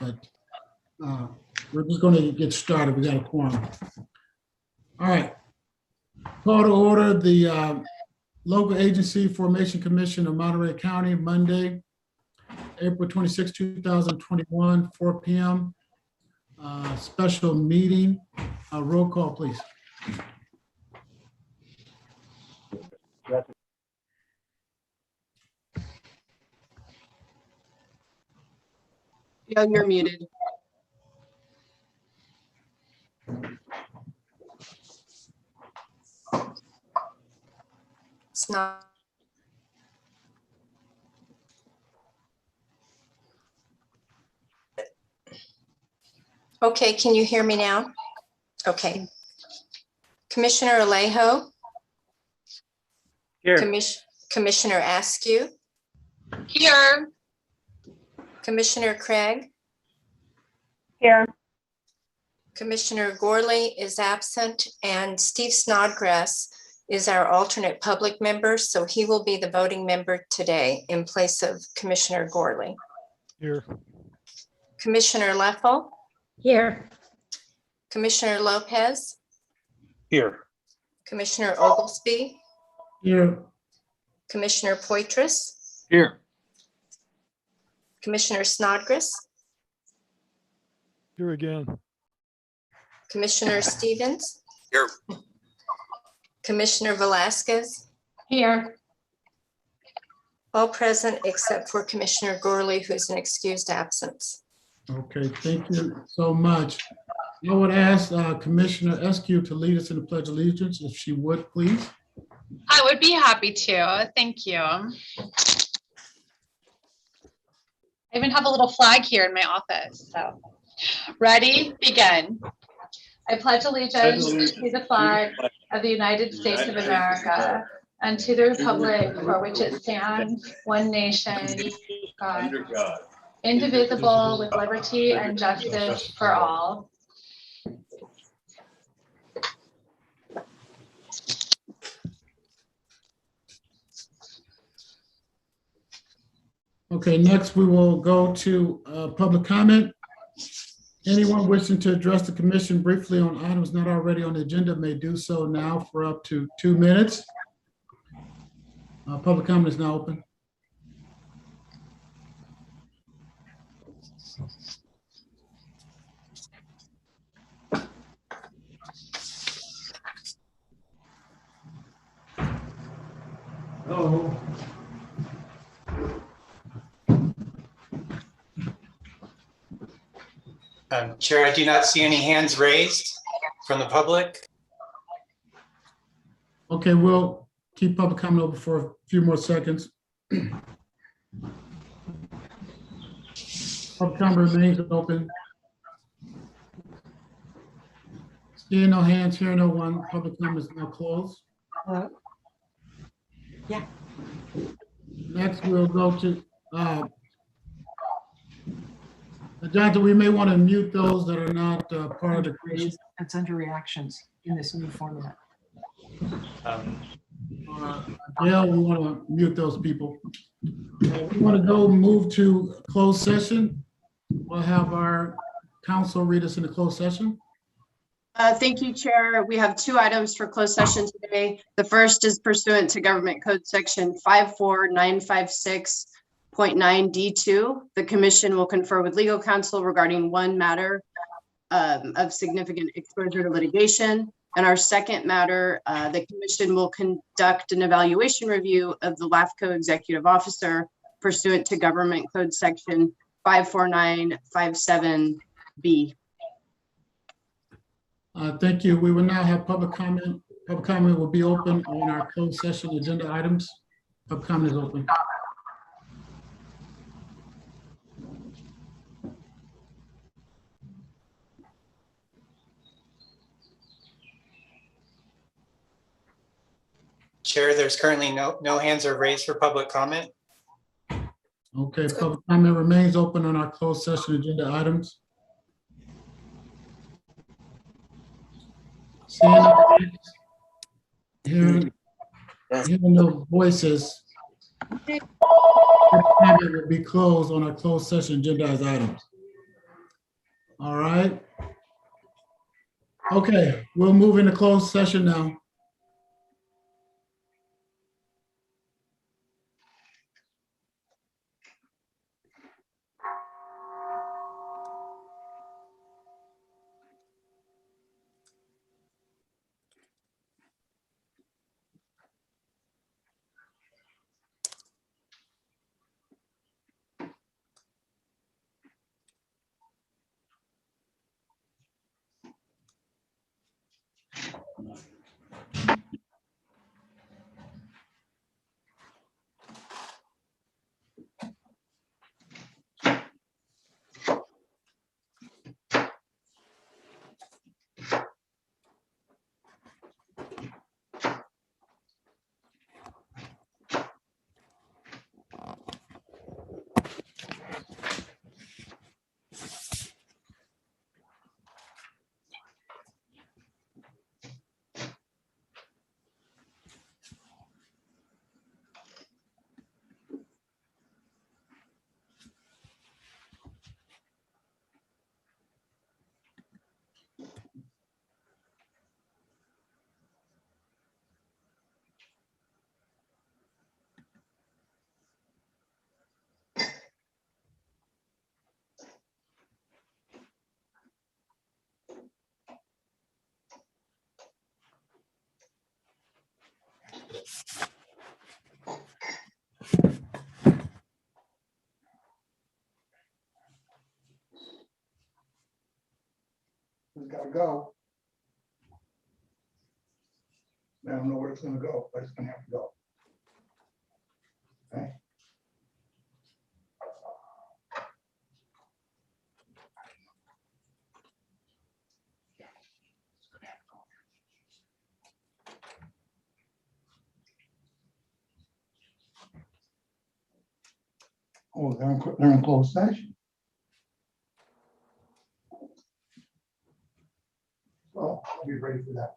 but we're just going to get started. We got a quorum. All right. Call to order the Local Agency Formation Commission of Monterey County, Monday, April 26, 2021, 4 p.m. Special meeting. Roll call, please. Young, you're muted. It's not. Okay, can you hear me now? Okay. Commissioner Alejo? Here. Commissioner Askew? Here. Commissioner Craig? Here. Commissioner Gorley is absent, and Steve Snodgrass is our alternate public member, so he will be the voting member today in place of Commissioner Gorley. Here. Commissioner Leffel? Here. Commissioner Lopez? Here. Commissioner Oglesby? Here. Commissioner Poitras? Here. Commissioner Snodgrass? Here again. Commissioner Stevens? Here. Commissioner Velasquez? Here. All present except for Commissioner Gorley, who's an excused absence. Okay, thank you so much. I would ask Commissioner Askew to lead us in the Pledge of Allegiance, if she would, please. I would be happy to. Thank you. I even have a little flag here in my office. So, ready? Begin. I pledge allegiance to the flag of the United States of America and to the republic for which it stands, one nation, under God, indivisible, with liberty and justice for all. Okay, next we will go to public comment. Anyone wishing to address the commission briefly on items not already on the agenda may do so now for up to 2 minutes. Public comment is now open. Hello. Chair, I do not see any hands raised from the public. Okay, we'll keep public comment open for a few more seconds. Public comment remains open. Seeing no hands, hearing no one, public comment is now closed. Yeah. Next, we'll go to Jonathan, we may want to mute those that are not part of the commission. It's under reactions in this new format. Yeah, we want to mute those people. We want to move to closed session. We'll have our counsel read us into closed session. Thank you, Chair. We have 2 items for closed session today. The first is pursuant to Government Code Section 54956.9D2. The Commission will confer with legal counsel regarding one matter of significant exposure to litigation. And our second matter, the Commission will conduct an evaluation review of the LAFCO Executive Officer pursuant to Government Code Section 54957B. Thank you. We will now have public comment. Public comment will be open on our closed session agenda items. Public comment is open. Chair, there's currently no hands are raised for public comment. Okay, public comment remains open on our closed session agenda items. Hearing no voices, public comment will be closed on our closed session agenda items. All right. Okay, we'll move into closed session now. It's gotta go. I don't know where it's gonna go, but it's gonna have to go. Okay. Oh, they're in closed session. Well, I'll be ready for that.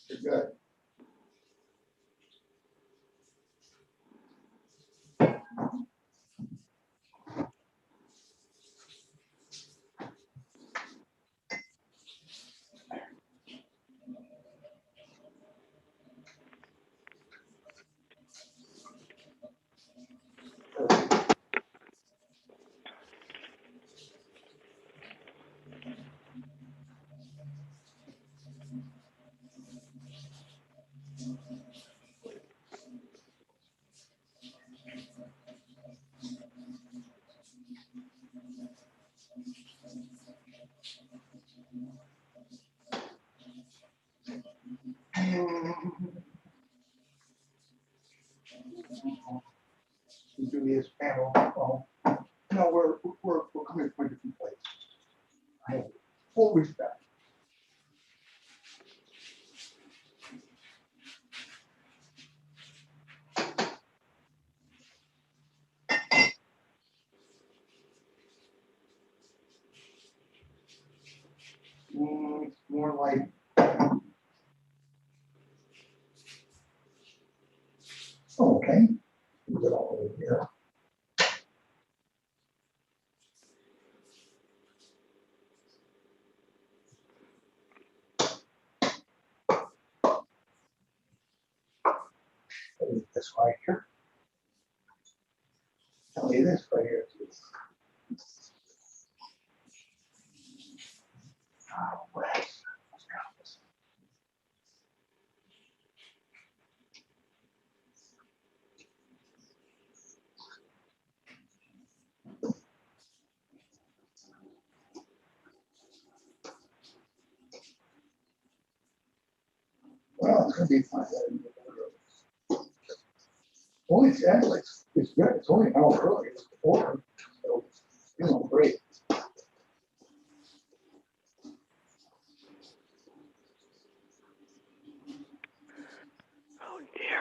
You're good. Do this panel. Oh, no, we're coming from a different place. I have full respect. It's more like. Oh, okay. Move it all over here. This right here. Tell me this right here. Oh, Wes. Well, it's gonna be fine. Only it's good. It's only an hour early. It's 4. So, you know, great. Oh dear.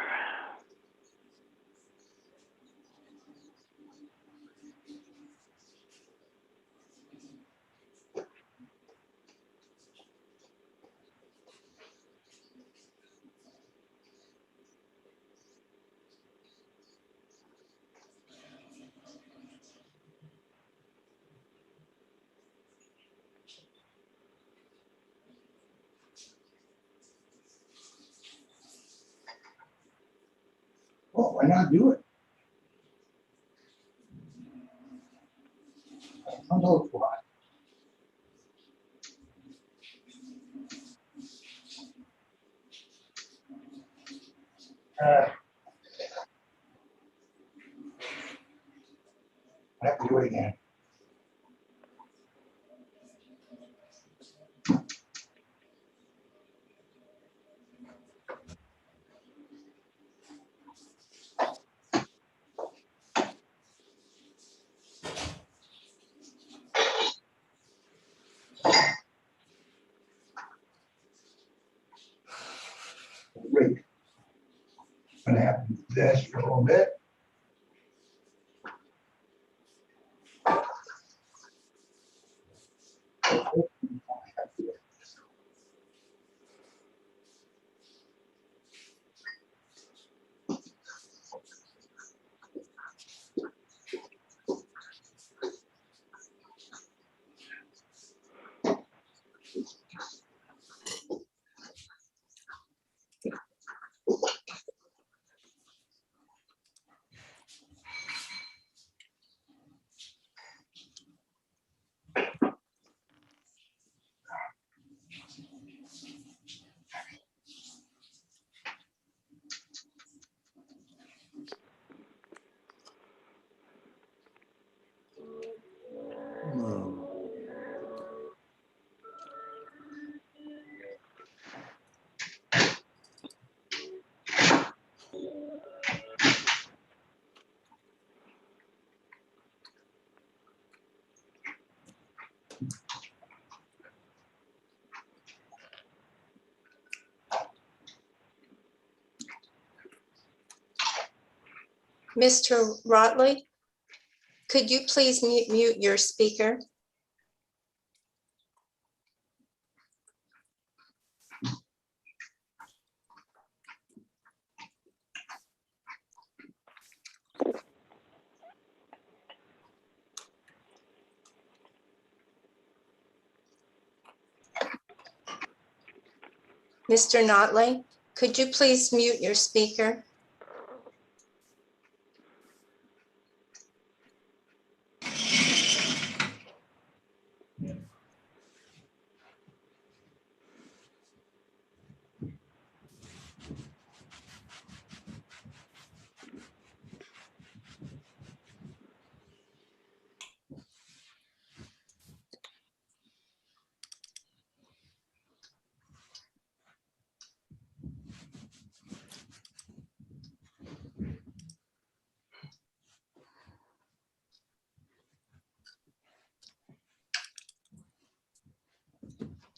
Well, why not do it? I'm not why. I have to do it again. Great. Gonna have to do this for a little bit. Mr. Rotley, could you please mute your speaker? Mr. Notley, could you please mute your speaker?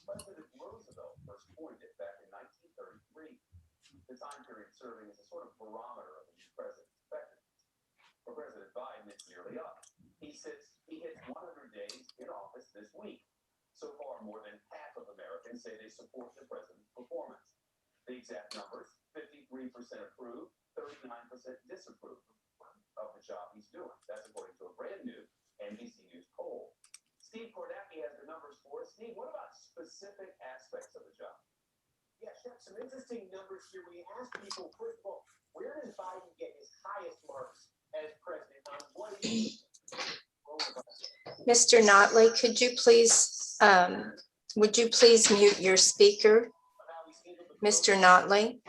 President Roosevelt first coined it back in 1933, the time period serving as a sort of barometer of a new president's effectiveness. For President Biden, it's nearly up. He hits 100 days in office this week. So far, more than half of Americans say they support the president's performance. The exact numbers, 53% approve, 39% disapprove of the job he's doing. That's according to a brand new NBC News poll. Steve Kornacki has the numbers for us. Steve, what about specific aspects of the job? Yeah, Chef, some interesting numbers here. We asked people, first of all, where does Biden get his highest marks as president on what is Mr. Notley, would you please mute your speaker? Mr. Notley?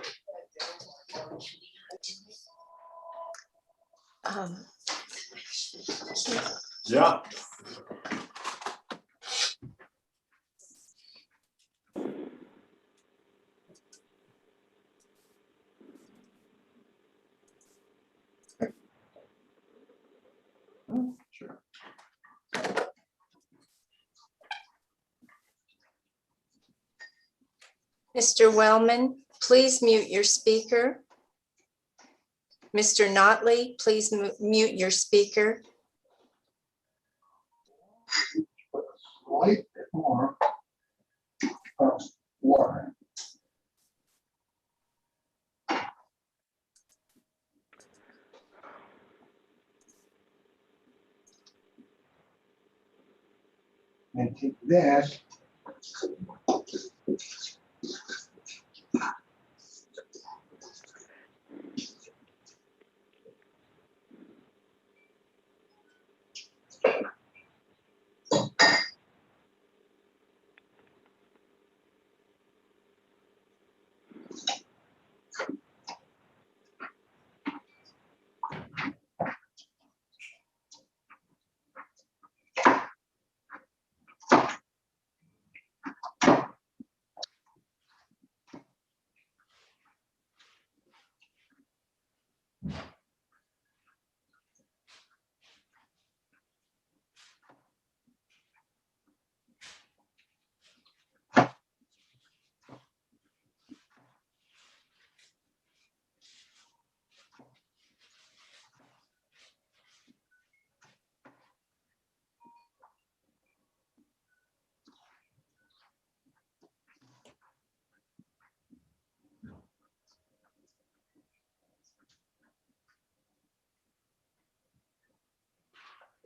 Yeah. Sure. Mr. Wellman, please mute your speaker. Mr. Notley, please mute your speaker. Slight bit more of water. And take this.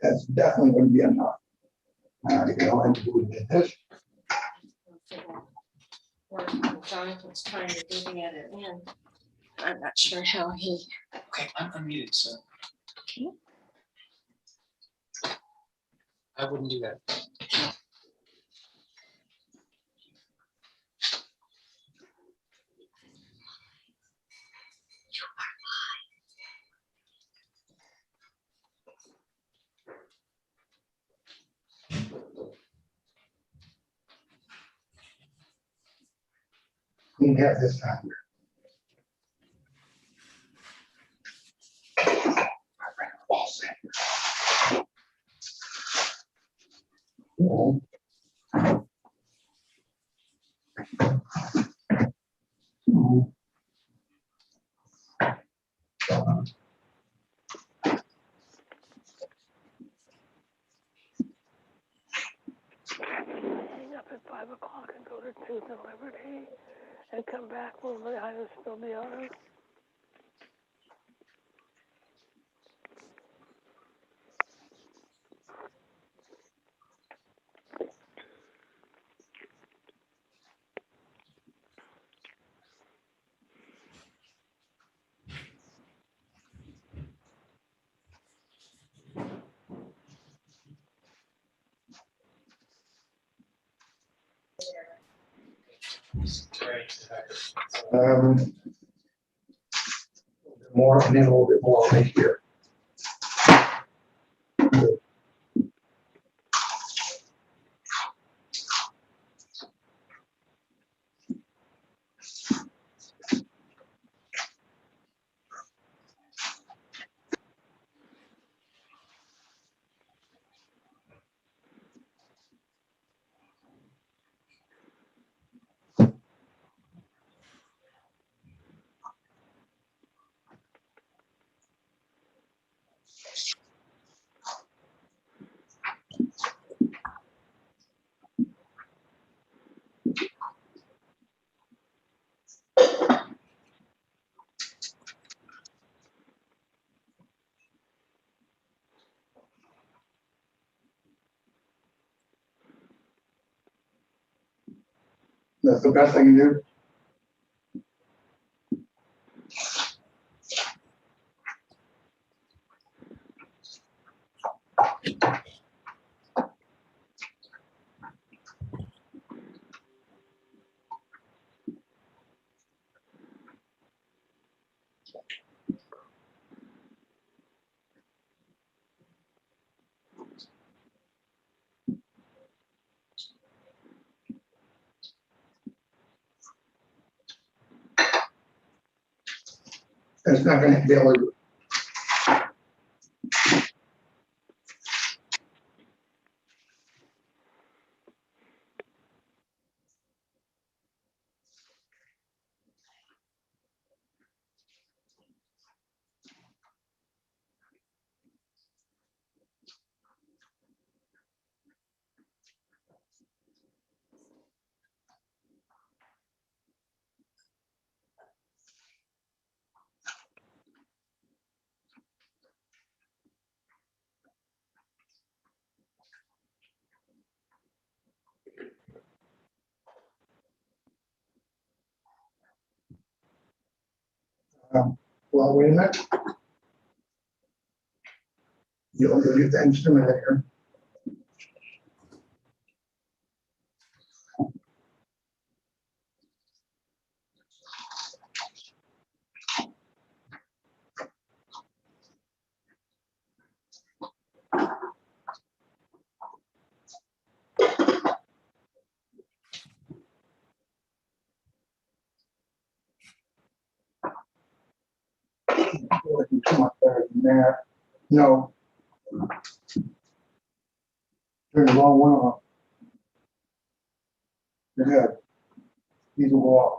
That's definitely going to be enough. Now you go and do this. Jonathan's trying to get it in. I'm not sure how he. Okay, I'm unmuted, so. I wouldn't do that. We have this time. All set. Oh. Oh. Hang up at 5 o'clock and go to 2 to Liberty and come back when the items still be on. More and then a little bit more right here. That's the best I can do. It's not gonna be able to. Well, wait a minute. You'll use the instrument here. Come up better than that. No. Turn the wrong one off. You're good. These will go off.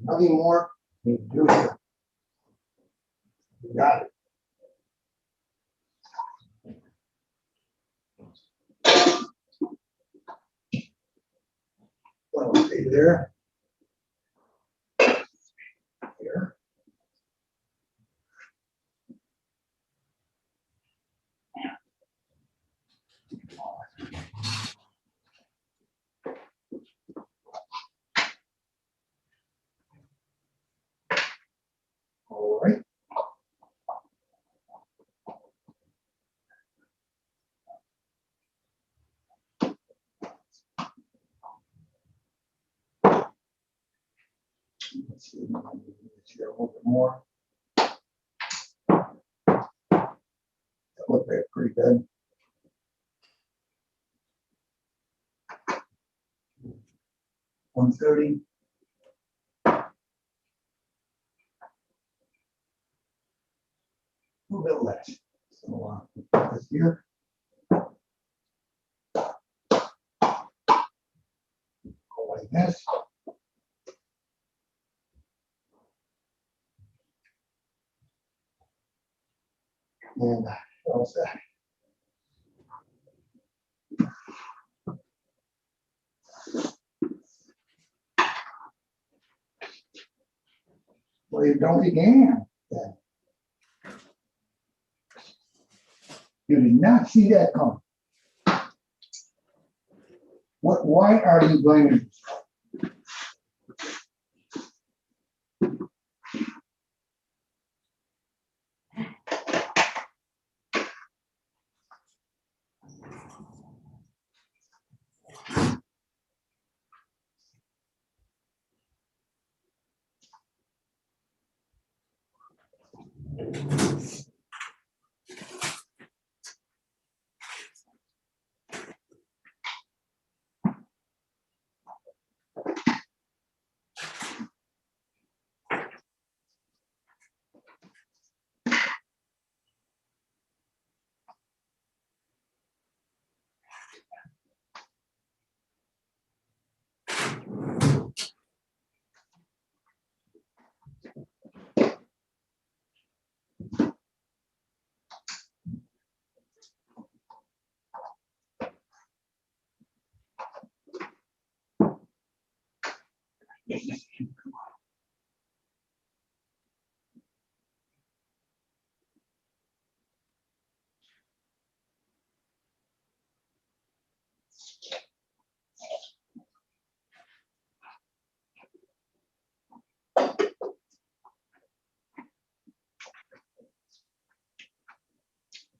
Nothing more you do here. You got it. Well, stay there. Here. All right. Let's see, let's see a little bit more. That looked like pretty good. $130. A little bit less. So this here. Go like this. And what else that? Well, you don't begin. You did not see that coming. What? Why are you blaming?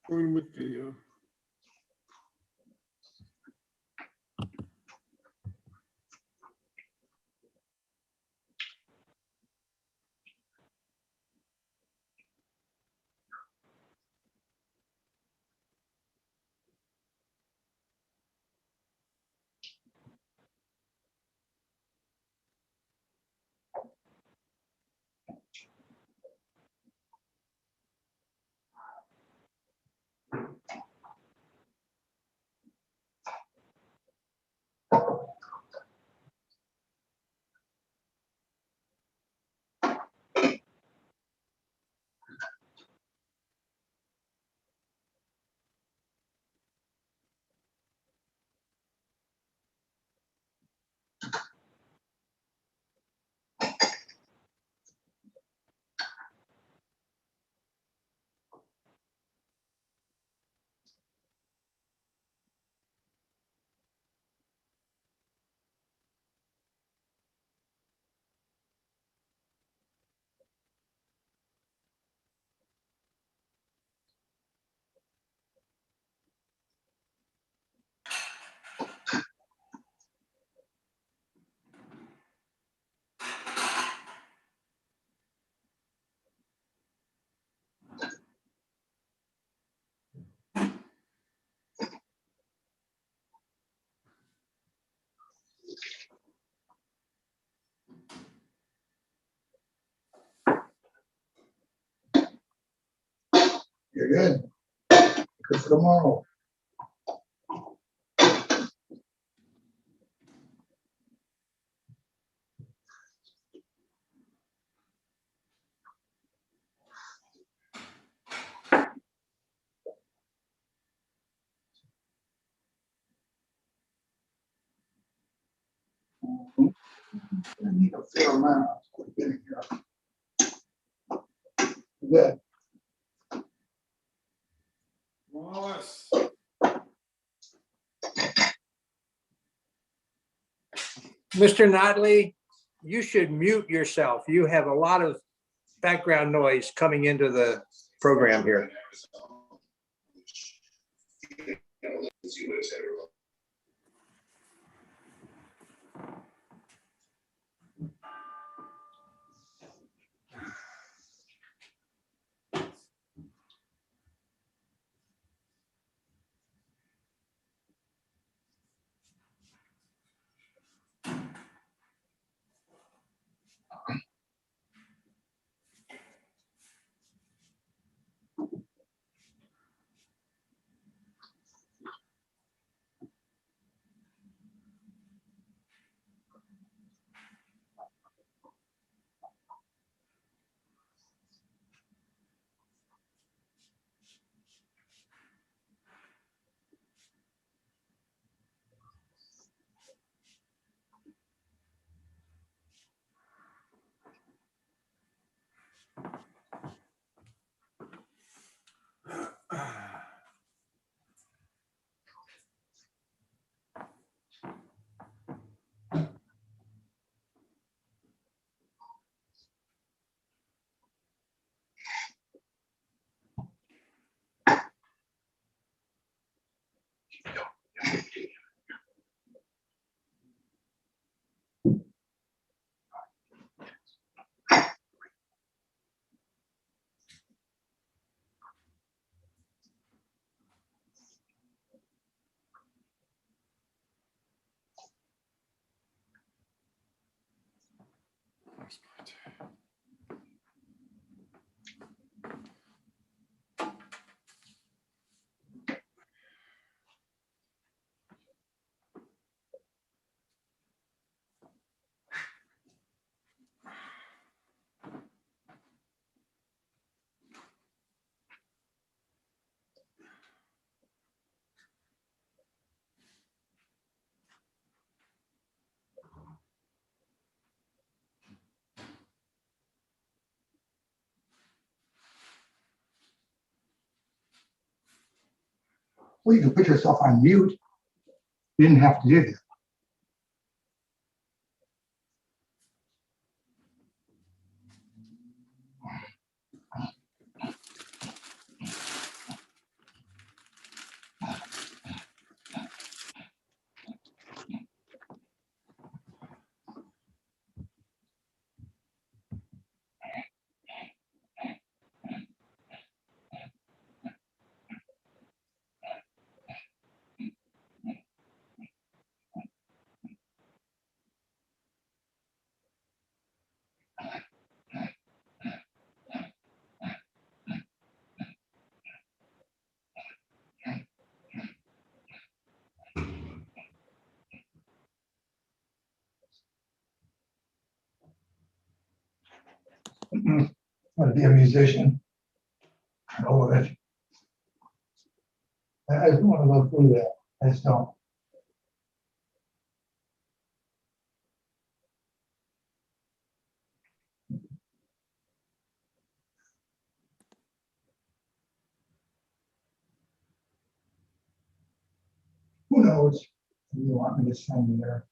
Going with the, You're good. Good for tomorrow. I need a fair amount. Quit getting here. Good. Wallace. Mr. Notley, you should mute yourself. You have a lot of background noise coming into the program here. Well, you can put yourself on mute. You didn't have to do that. I want to be a musician. All of it. I just want to go through that. I just don't. Who knows? You want me to send there?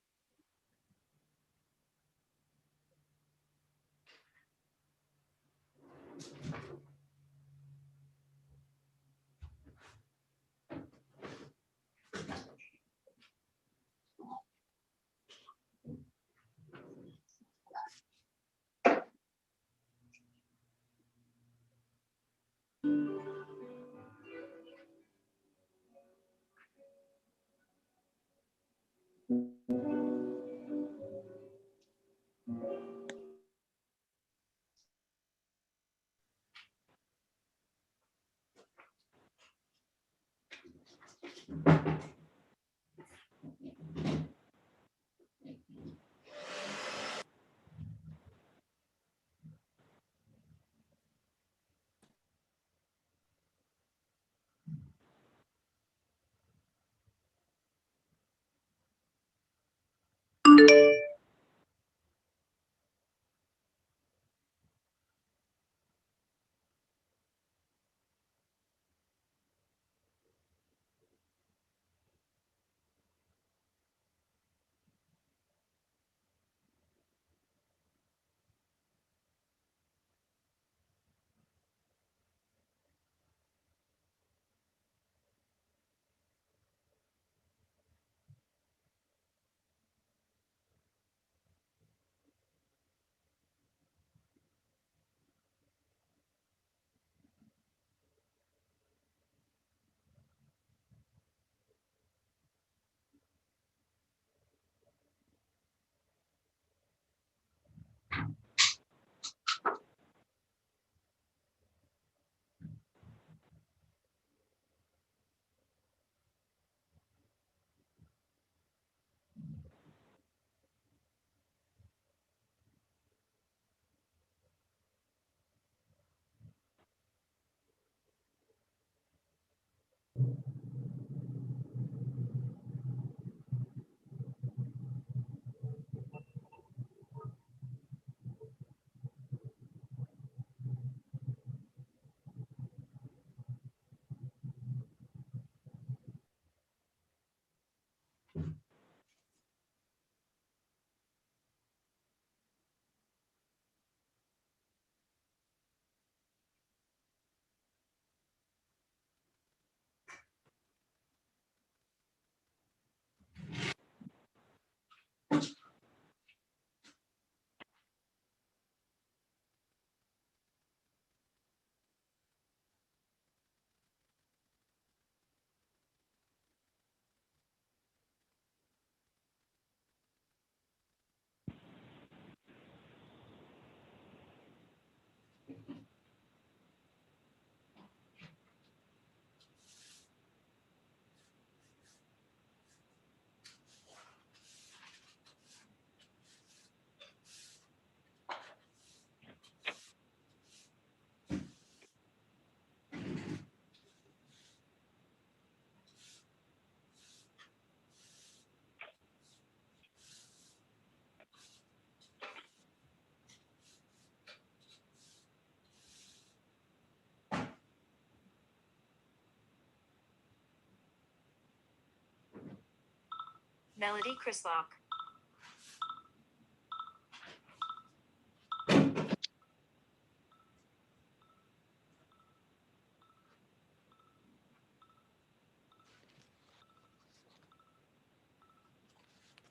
Melody Chrislock.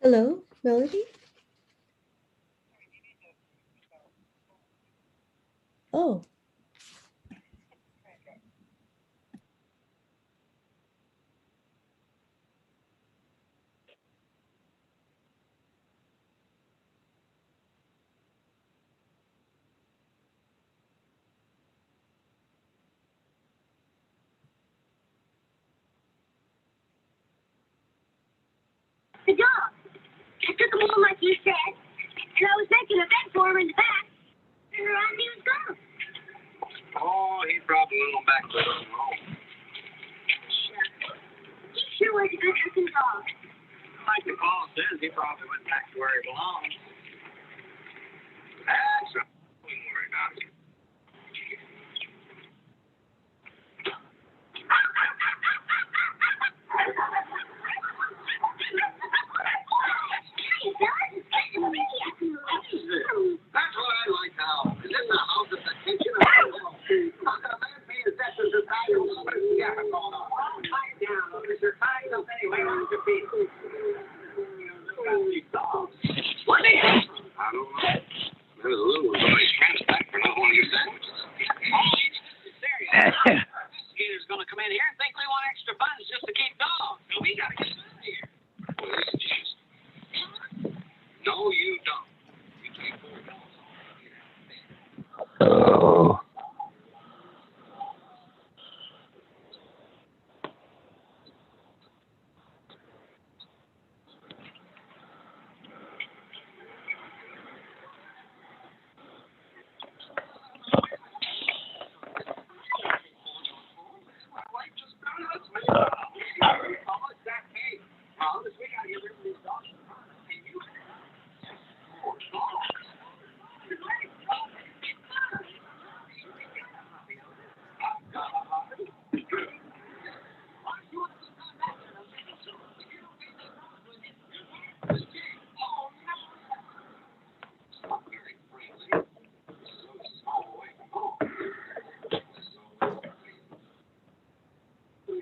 Hello, Melody? Oh. The dog. I took him home like you said, and I was making a bed for him in the back, and around he was gone. Oh, he probably went back to his home. He sure was a good looking dog. Like the call says, he probably went back to where he belongs. That's right. Don't worry about it. That's what I like now. Is in the house at the kitchen. How can a man pay his debts as a guy who's supposed to get going on? Tie it down. Because you're tying up anyway. What the hell? I don't know. There's a little one on his pants back for not wanting your sandwiches. Serious. This skater's gonna come in here and think we want extra buns just to keep dogs. So we gotta get out of here. Well, listen, Jesus. No, you don't. You take 4 dogs. Oh.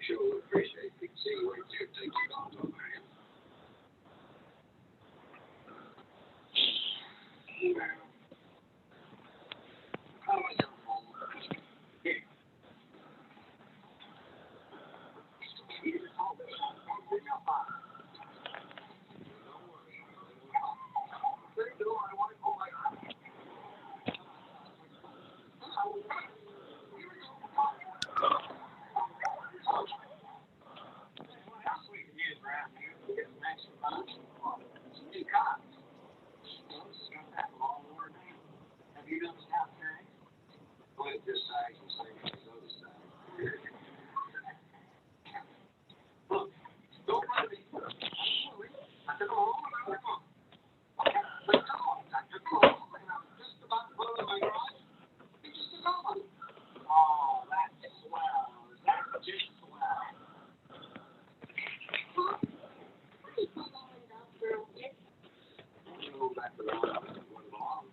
Sure appreciate it. See where you take your dogs over here. How are you? Have you done stop tag? Wait this side and say this other side. Look, don't run me. I took them home and I went home. Okay, but no, I took them home and I was just about to put them in my garage. It's just a dog. Oh, that's swell. That's just swell. Go back to the one that belongs.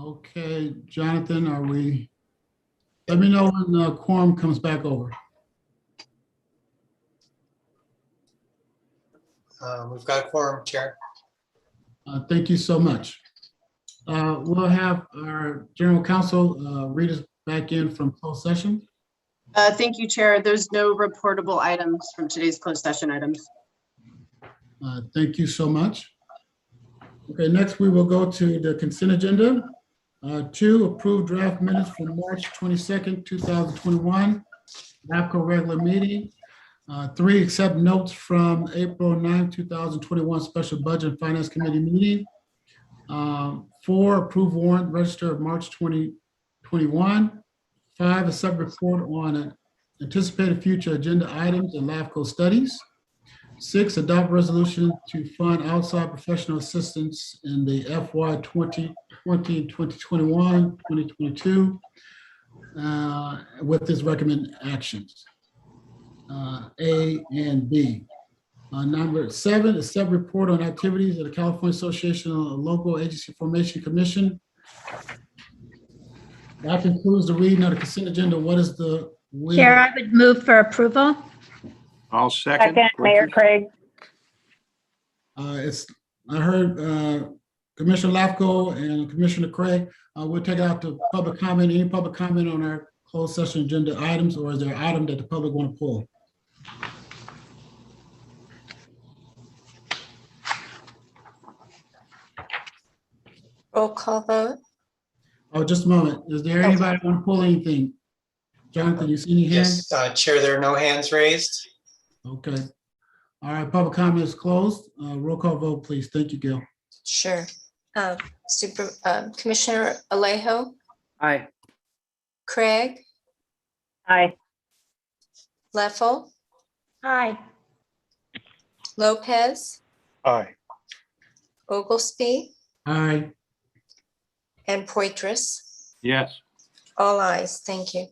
Okay, Jonathan, are we? Let me know when the quorum comes back over. We've got a quorum, Chair. Thank you so much. We'll have our general counsel read us back in from closed session. Thank you, Chair. There's no reportable items from today's closed session items. Thank you so much. Okay, next we will go to the consent agenda. 2, approve draft minutes from March 22nd, 2021, LAFCO regular meeting. 3, accept notes from April 9, 2021 special budget and finance committee meeting. 4, approve warrant register of March 2021. 5, accept report on anticipated future agenda items and LAFCO studies. 6, adopt resolution to fund outside professional assistance in the FY 2020, 2021, 2022 with this recommend actions. A and B. Number 7, accept report on activities of the California Association of Local Agency Formation Commission. That concludes the reading of the consent agenda. What is the will? Chair, I would move for approval. I'll second. Mayor Craig. I heard Commissioner LAFCO and Commissioner Craig. We'll take it out to public comment. Any public comment on our closed session agenda items, or is there an item that the public want to pull? Roll call vote. Oh, just a moment. Is there anybody want to pull anything? Jonathan, you see any hands? Yes, Chair, there are no hands raised. Okay. All right, public comment is closed. Roll call vote, please. Thank you, Gil. Sure. Commissioner Alejo, Aye. Craig, Aye. Leffel, Aye. Lopez, Aye. Oglesby, Aye. and Poitras. Yes. All ayes. Thank you.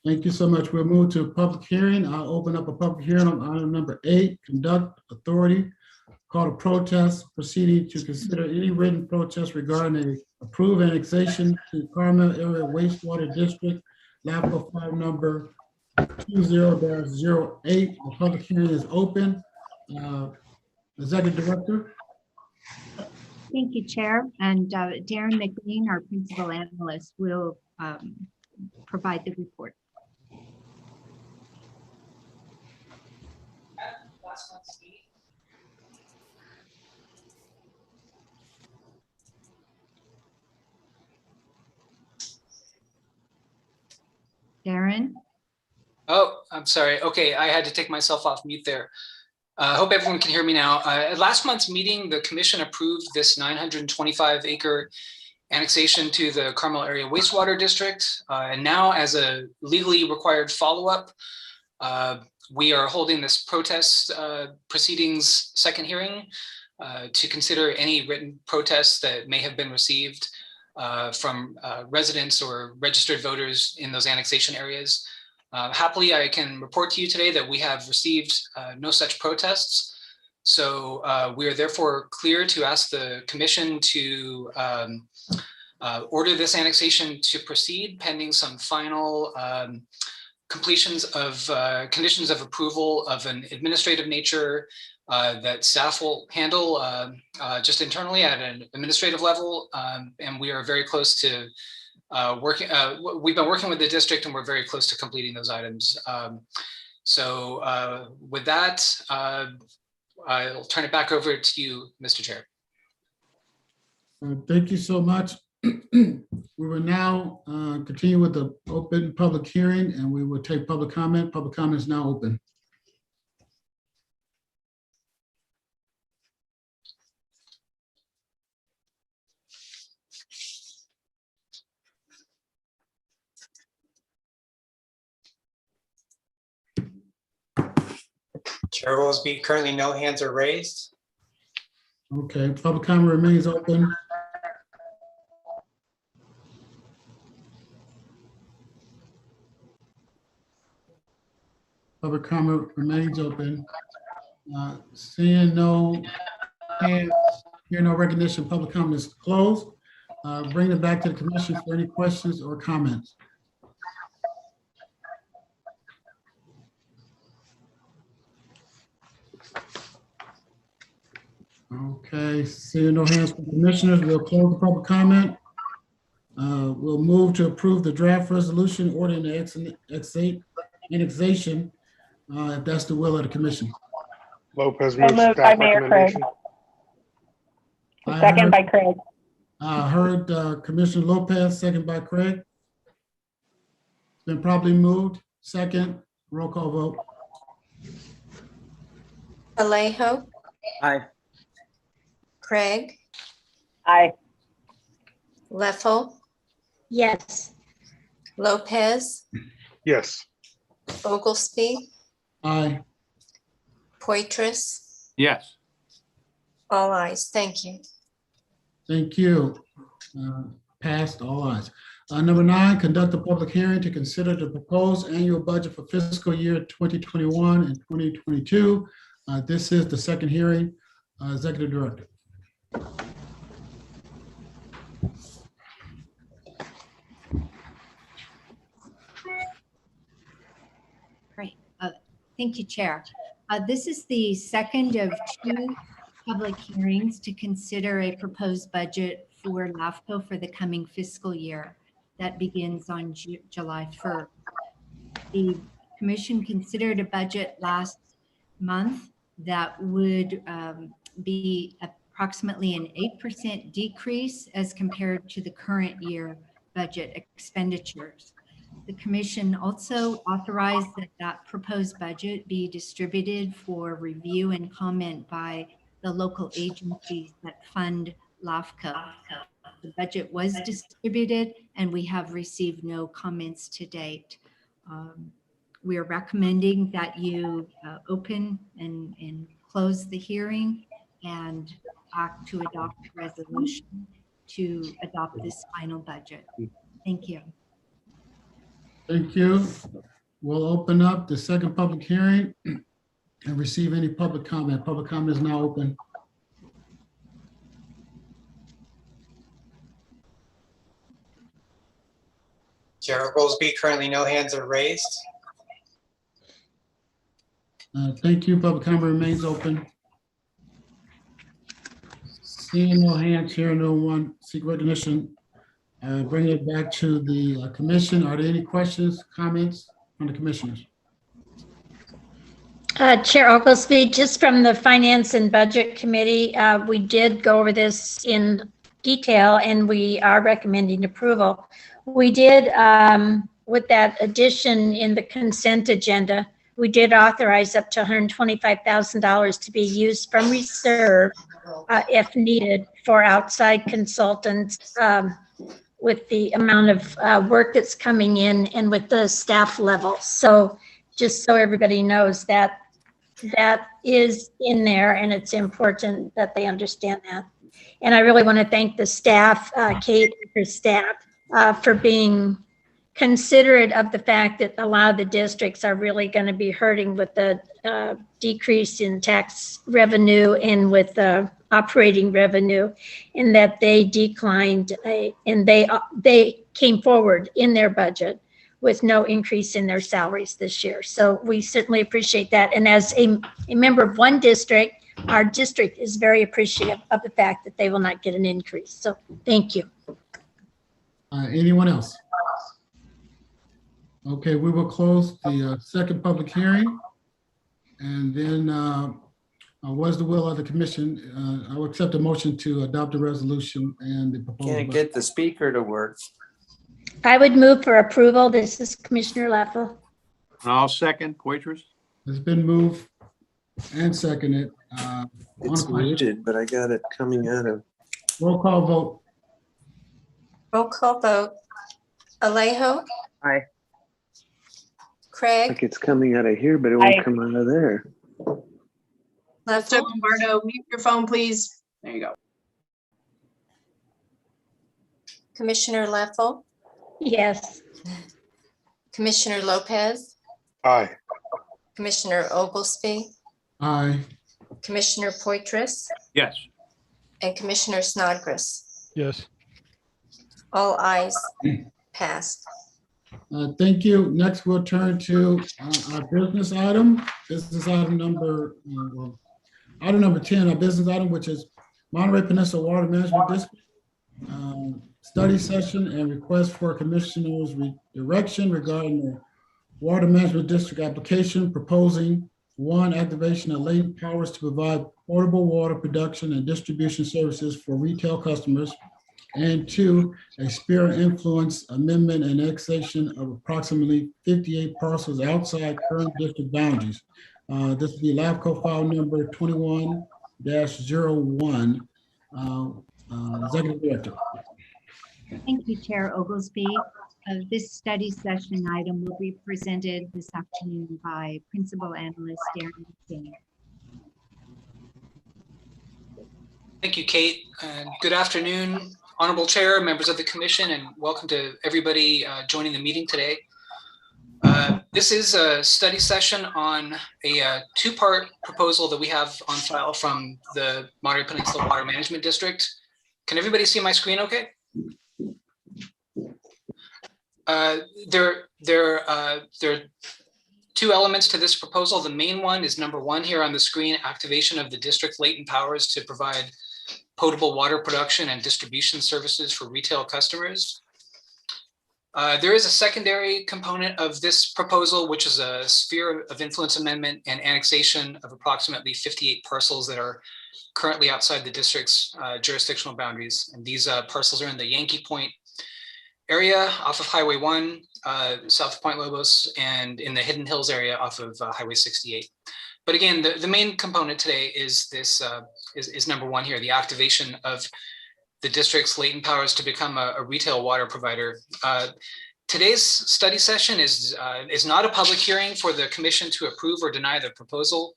Thank you so much. We'll move to a public hearing. I'll open up a public hearing on item number 8, conduct authority, call a protest proceeding to consider any written protest regarding a approved annexation to Carmel Area Wastewater District, LAFCO file number 20-08. The public hearing is open. Executive Director. Thank you, Chair. And Darren McLean, our principal analyst, will provide the report. Darren? Oh, I'm sorry. Okay, I had to take myself off mute there. I hope everyone can hear me now. At last month's meeting, the commission approved this 925-acre annexation to the Carmel Area Wastewater District. And now, as a legally required follow-up, we are holding this protest proceedings second hearing to consider any written protests that may have been received from residents or registered voters in those annexation areas. Happily, I can report to you today that we have received no such protests. So we are therefore clear to ask the commission to order this annexation to proceed pending some final completions of conditions of approval of an administrative nature that staff will handle just internally at an administrative level. And we are very close to we've been working with the district and we're very close to completing those items. So with that, I'll turn it back over to you, Mr. Chair. Thank you so much. We will now continue with the open public hearing and we will take public comment. Public comment is now open. Chair Oglesby, currently no hands are raised. Okay, public comment remains open. Public comment remains open. Seeing no hands, hearing no recognition, public comment is closed. Bring it back to the commission for any questions or comments. Okay, seeing no hands from commissioners, we'll close the public comment. We'll move to approve the draft resolution ordering the annexation, if that's the will of the commission. Lopez So moves moved by staff Mayor Craig. recommendation. Second by Craig. I heard Commissioner Lopez, second by Craig. It's been properly moved. Second, roll call vote. Alejo, Aye. Craig, Aye. Leffel, Yes. Lopez, Yes. Oglesby, Aye. Poitras, Yes. all ayes. Thank you. Thank you. Passed, all ayes. Number 9, conduct a public hearing to consider the proposed annual budget for fiscal year 2021 and 2022. This is the second hearing. Executive Director. Great. Thank you, Chair. This is the second of 2 public hearings to consider a proposed budget for LAFCO for the coming fiscal year that begins on July 1st. The Commission considered a budget last month that would be approximately an 8% decrease as compared to the current year budget expenditures. The Commission also authorized that proposed budget be distributed for review and comment by the local agencies that fund LAFCO. The budget was distributed and we have received no comments to date. We are recommending that you open and close the hearing and act to adopt a resolution to adopt this final budget. Thank you. Thank you. We'll open up the second public hearing and receive any public comment. Public comment is now open. Chair Oglesby, currently no hands are raised. Thank you. Public comment remains open. Seeing no hands, hearing no one, seek recognition. Bring it back to the commission. Are there any questions, comments from the commissioners? Chair Oglesby, just from the Finance and Budget Committee, we did go over this in detail and we are recommending approval. We did, with that addition in the consent agenda, we did authorize up to $125,000 to be used from reserve if needed for outside consultants with the amount of work that's coming in and with the staff level. So just so everybody knows that that is in there and it's important that they understand that. And I really want to thank the staff, Kate and her staff, for being considerate of the fact that a lot of the districts are really going to be hurting with the decrease in tax revenue and with the operating revenue, and that they declined and they came forward in their budget with no increase in their salaries this year. So we certainly appreciate that. And as a member of one district, our district is very appreciative of the fact that they will not get an increase. So thank you. Anyone else? Okay, we will close the second public hearing. And then what is the will of the commission? I will accept a motion to adopt the resolution and the proposal. Can't get the speaker to work. I would move for approval. This is Commissioner Leffel. I'll second Poitras. It's been moved and seconded. It's muted, but I got it coming out of. Roll call vote. Roll call vote. Alejo, Aye. Craig, Like it's coming out of here, but it won't come out of there. Mr. Leffel, Lombardo, mute your phone, please. There you go. Commissioner Leffel, Yes. Commissioner Lopez, Aye. Commissioner Oglesby, Aye. Commissioner Poitras, Yes. and Commissioner Snodgrass. Yes. All ayes. Passed. Thank you. Next, we'll turn to our business item. Business item item number 10, our business item, which is Monterey Peninsula Water Management District study session and request for commissioners' direction regarding the Water Management District application proposing one, activation of latent powers to provide portable water production and distribution services for retail customers, and two, a sphere of influence amendment and annexation of approximately 58 parcels outside current district boundaries. This will be LAFCO file number 21-01. Executive Director. Thank you, Chair Oglesby. This study session item will be presented this afternoon by Principal Analyst Darren King. Thank you, Kate. Good afternoon, Honorable Chair, members of the Commission, and welcome to everybody joining the meeting today. This is a study session on a two-part proposal that we have on file from the Monterey Peninsula Water Management District. Can everybody see my screen okay? There are two elements to this proposal. The main one is number one here on the screen, activation of the district latent powers to provide potable water production and distribution services for retail customers. There is a secondary component of this proposal, which is a sphere of influence amendment and annexation of approximately 58 parcels that are currently outside the district's jurisdictional boundaries. And these parcels are in the Yankee Point area off of Highway 1, south of Point Lobos, and in the Hidden Hills area off of Highway 68. But again, the main component today is this is number one here, the activation of the district's latent powers to become a retail water provider. Today's study session is not a public hearing for the Commission to approve or deny the proposal.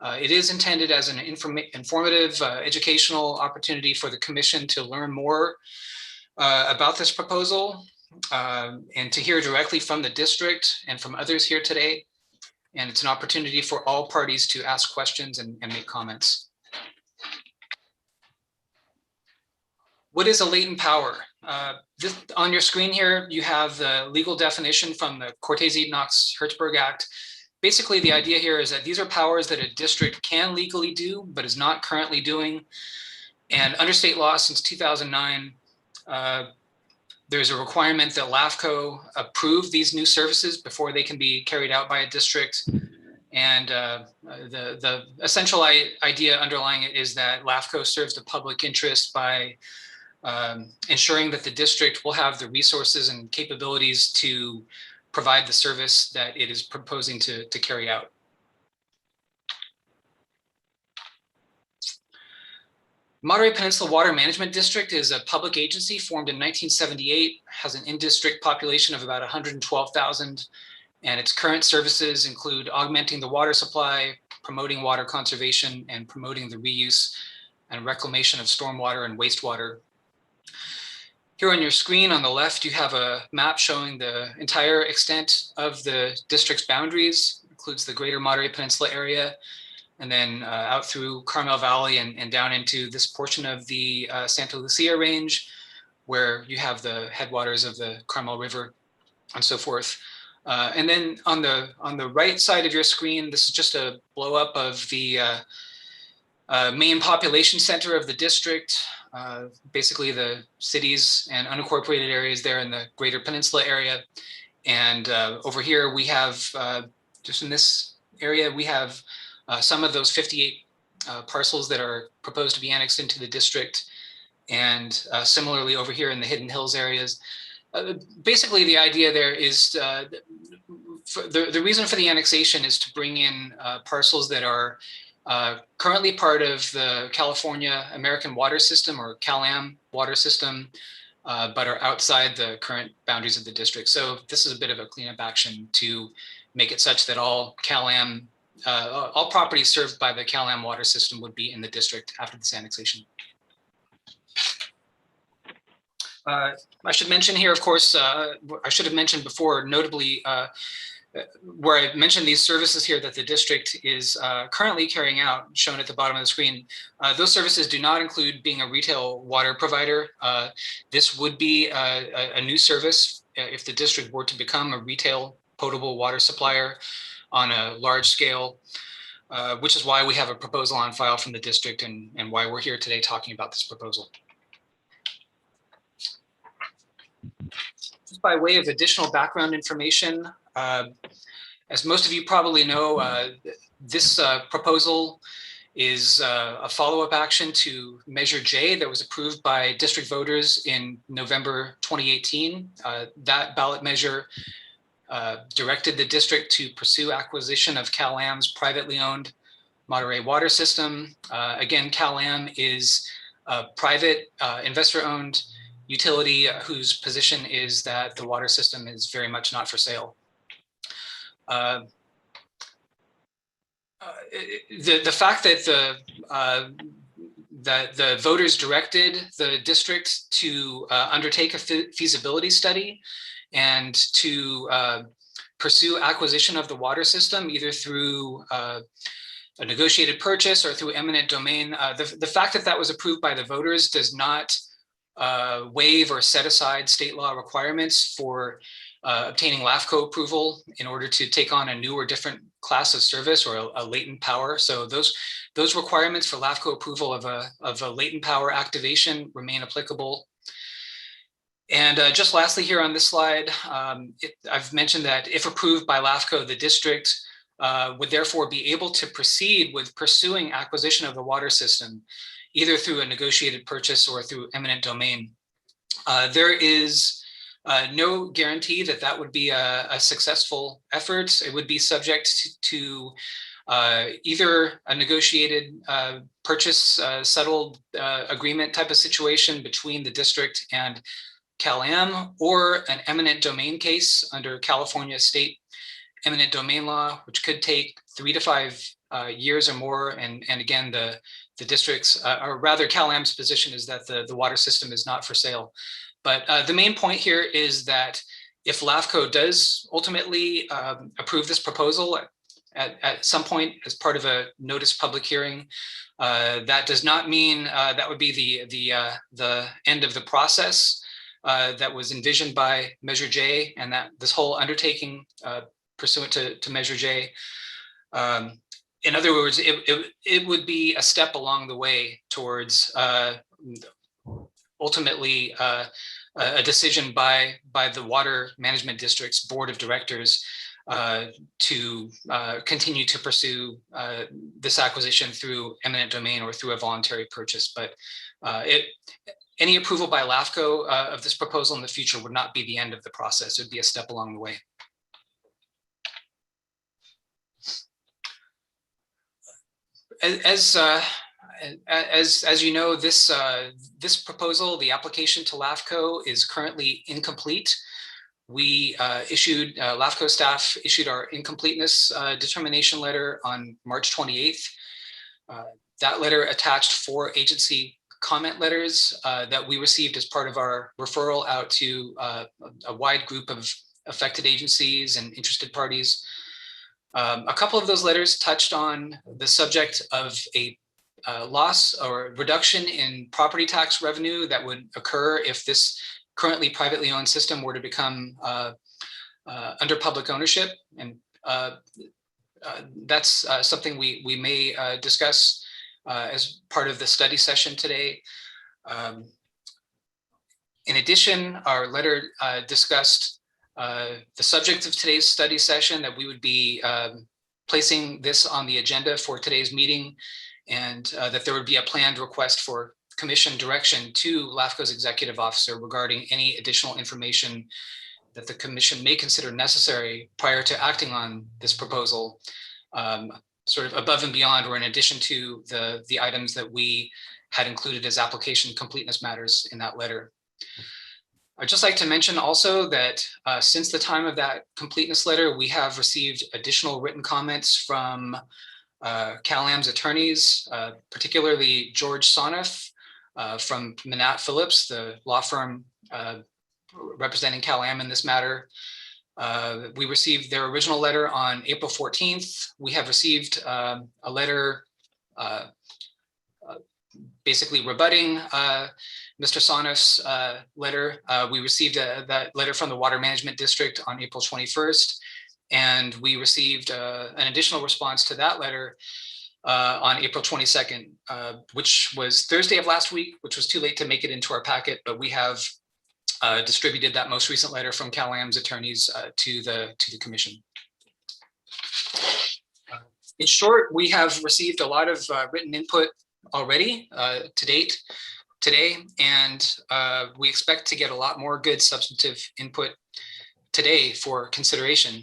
It is intended as an informative, educational opportunity for the Commission to learn more about this proposal and to hear directly from the district and from others here today. And it's an opportunity for all parties to ask questions and make comments. What is a latent power? On your screen here, you have the legal definition from the Cortese-Knox-Hertzberg Act. Basically, the idea here is that these are powers that a district can legally do, but is not currently doing. And under state law since 2009, there's a requirement that LAFCO approve these new services before they can be carried out by a district. And the essential idea underlying it is that LAFCO serves the public interest by ensuring that the district will have the resources and capabilities to provide the service that it is proposing to carry out. Monterey Peninsula Water Management District is a public agency formed in 1978, has an in-district population of about 112,000, and its current services include augmenting the water supply, promoting water conservation, and promoting the reuse and reclamation of stormwater and wastewater. Here on your screen on the left, you have a map showing the entire extent of the district's boundaries, includes the greater Monterey Peninsula area, and then out through Carmel Valley and down into this portion of the Santa Lucia Range, where you have the headwaters of the Carmel River and so forth. And then on the right side of your screen, this is just a blow up of the main population center of the district, basically the cities and unincorporated areas there in the greater peninsula area. And over here we have, just in this area, we have some of those 58 parcels that are proposed to be annexed into the district. And similarly over here in the Hidden Hills areas. Basically the idea there is, the reason for the annexation is to bring in parcels that are currently part of the California American Water System, or CalAM water system, but are outside the current boundaries of the district. So this is a bit of a cleanup action to make it such that all CalAM, all properties served by the CalAM water system would be in the district after this annexation. I should mention here, of course, I should have mentioned before, notably, where I mentioned these services here that the district is currently carrying out, shown at the bottom of the screen. Those services do not include being a retail water provider. This would be a new service if the district were to become a retail potable water supplier on a large scale, which is why we have a proposal on file from the district and why we're here today talking about this proposal. Just by way of additional background information, as most of you probably know, this proposal is a follow-up action to Measure J that was approved by district voters in November 2018. That ballot measure directed the district to pursue acquisition of Cal-Am's privately owned Monterey water system. Again, Cal-Am is a private investor-owned utility whose position is that the water system is very much not for sale. The fact that the voters directed the district to undertake a feasibility study and to pursue acquisition of the water system, either through a negotiated purchase or through eminent domain, the fact that that was approved by the voters does not waive or set aside state law requirements for obtaining LAFCO approval in order to take on a new or different class of service or a latent power. So those requirements for LAFCO approval of a latent power activation remain applicable. And just lastly here on this slide, I've mentioned that if approved by LAFCO, the district would therefore be able to proceed with pursuing acquisition of the water system, either through a negotiated purchase or through eminent domain. There is no guarantee that that would be a successful effort. It would be subject to either a negotiated purchase settled agreement type of situation between the district and Cal-Am, or an eminent domain case under California state eminent domain law, which could take 3 to 5 years or more. And again, the district's, or rather Cal-Am's position is that the water system is not for sale. But the main point here is that if LAFCO does ultimately approve this proposal at some point as part of a notice public hearing, that does not mean that would be the end of the process that was envisioned by Measure J, and that this whole undertaking pursuant to Measure J. In other words, it would be a step along the way towards ultimately a decision by the Water Management District's Board of Directors to continue to pursue this acquisition through eminent domain or through a voluntary purchase. But any approval by LAFCO of this proposal in the future would not be the end of the process. It would be a step along the way. As you know, this proposal, the application to LAFCO, is currently incomplete. We LAFCO staff issued our incompleteness determination letter on March 28th. That letter attached 4 agency comment letters that we received as part of our referral out to a wide group of affected agencies and interested parties. A couple of those letters touched on the subject of a loss or reduction in property tax revenue that would occur if this currently privately owned system were to become under public ownership. And that's something we may discuss as part of the study session today. In addition, our letter discussed the subject of today's study session, that we would be placing this on the agenda for today's meeting, and that there would be a planned request for commission direction to LAFCO's executive officer regarding any additional information that the commission may consider necessary prior to acting on this proposal, sort of above and beyond or in addition to the items that we had included as application completeness matters in that letter. I'd just like to mention also that since the time of that completeness letter, we have received additional written comments from Cal-Am's attorneys, particularly George Sonoff from Manat Phillips, the law firm representing Cal-Am in this matter. We received their original letter on April 14th. We have received a letter basically rebutting Mr. Sonoff's letter. We received that letter from the Water Management District on April 21st, and we received an additional response to that letter on April 22nd, which was Thursday of last week, which was too late to make it into our packet, but we have distributed that most recent letter from Cal-Am's attorneys to the commission. In short, we have received a lot of written input already to date today, and we expect to get a lot more good substantive input today for consideration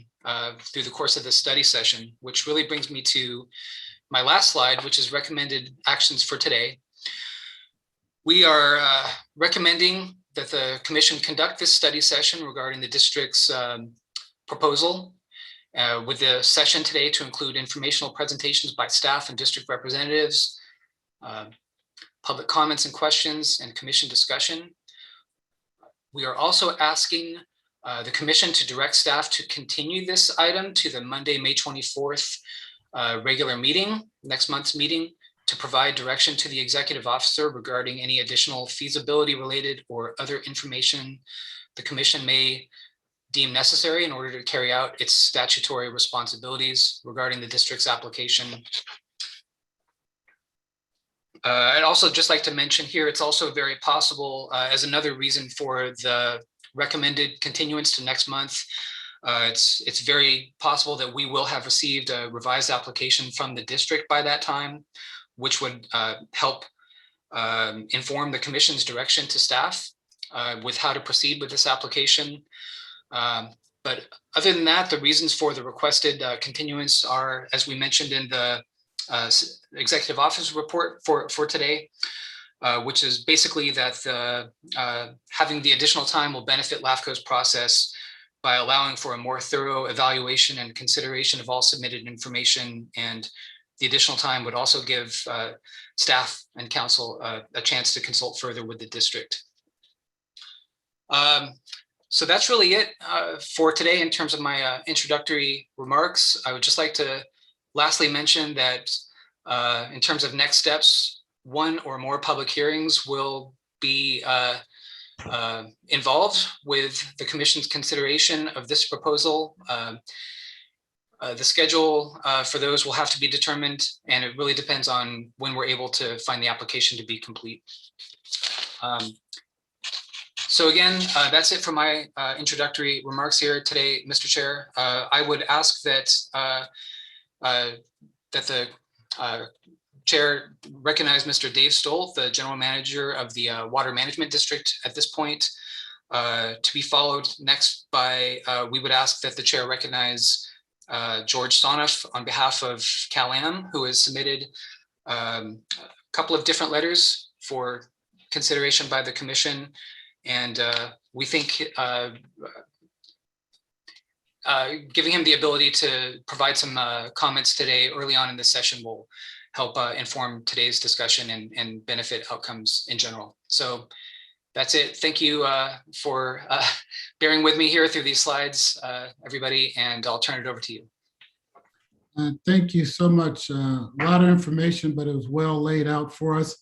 through the course of this study session, which really brings me to my last slide, which is recommended actions for today. We are recommending that the commission conduct this study session regarding the district's proposal with the session today to include informational presentations by staff and district representatives, public comments and questions, and commission discussion. We are also asking the commission to direct staff to continue this item to the Monday, May 24th regular meeting, next month's meeting, to provide direction to the executive officer regarding any additional feasibility related or other information the commission may deem necessary in order to carry out its statutory responsibilities regarding the district's application. I'd also just like to mention here, it's also very possible as another reason for the recommended continuance to next month. It's very possible that we will have received a revised application from the district by that time, which would help inform the commission's direction to staff with how to proceed with this application. But other than that, the reasons for the requested continuance are, as we mentioned in the executive office report for today, which is basically that having the additional time will benefit LAFCO's process by allowing for a more thorough evaluation and consideration of all submitted information, and the additional time would also give staff and council a chance to consult further with the district. So that's really it for today in terms of my introductory remarks. I would just like to lastly mention that in terms of next steps, one or more public hearings will be involved with the commission's consideration of this proposal. The schedule for those will have to be determined, and it really depends on when we're able to find the application to be complete. So again, that's it for my introductory remarks here today, Mr. Chair. I would ask that the Chair recognize Mr. Dave Stoll, the General Manager of the Water Management District at this point, to be followed next by, we would ask that the Chair recognize George Sonoff on behalf of Cal-Am, who has submitted a couple of different letters for consideration by the Commission. And we think giving him the ability to provide some comments today early on in the session will help inform today's discussion and benefit outcomes in general. So that's it. Thank you for bearing with me here through these slides, everybody, and I'll turn it over to you. Thank you so much. A lot of information, but it was well laid out for us.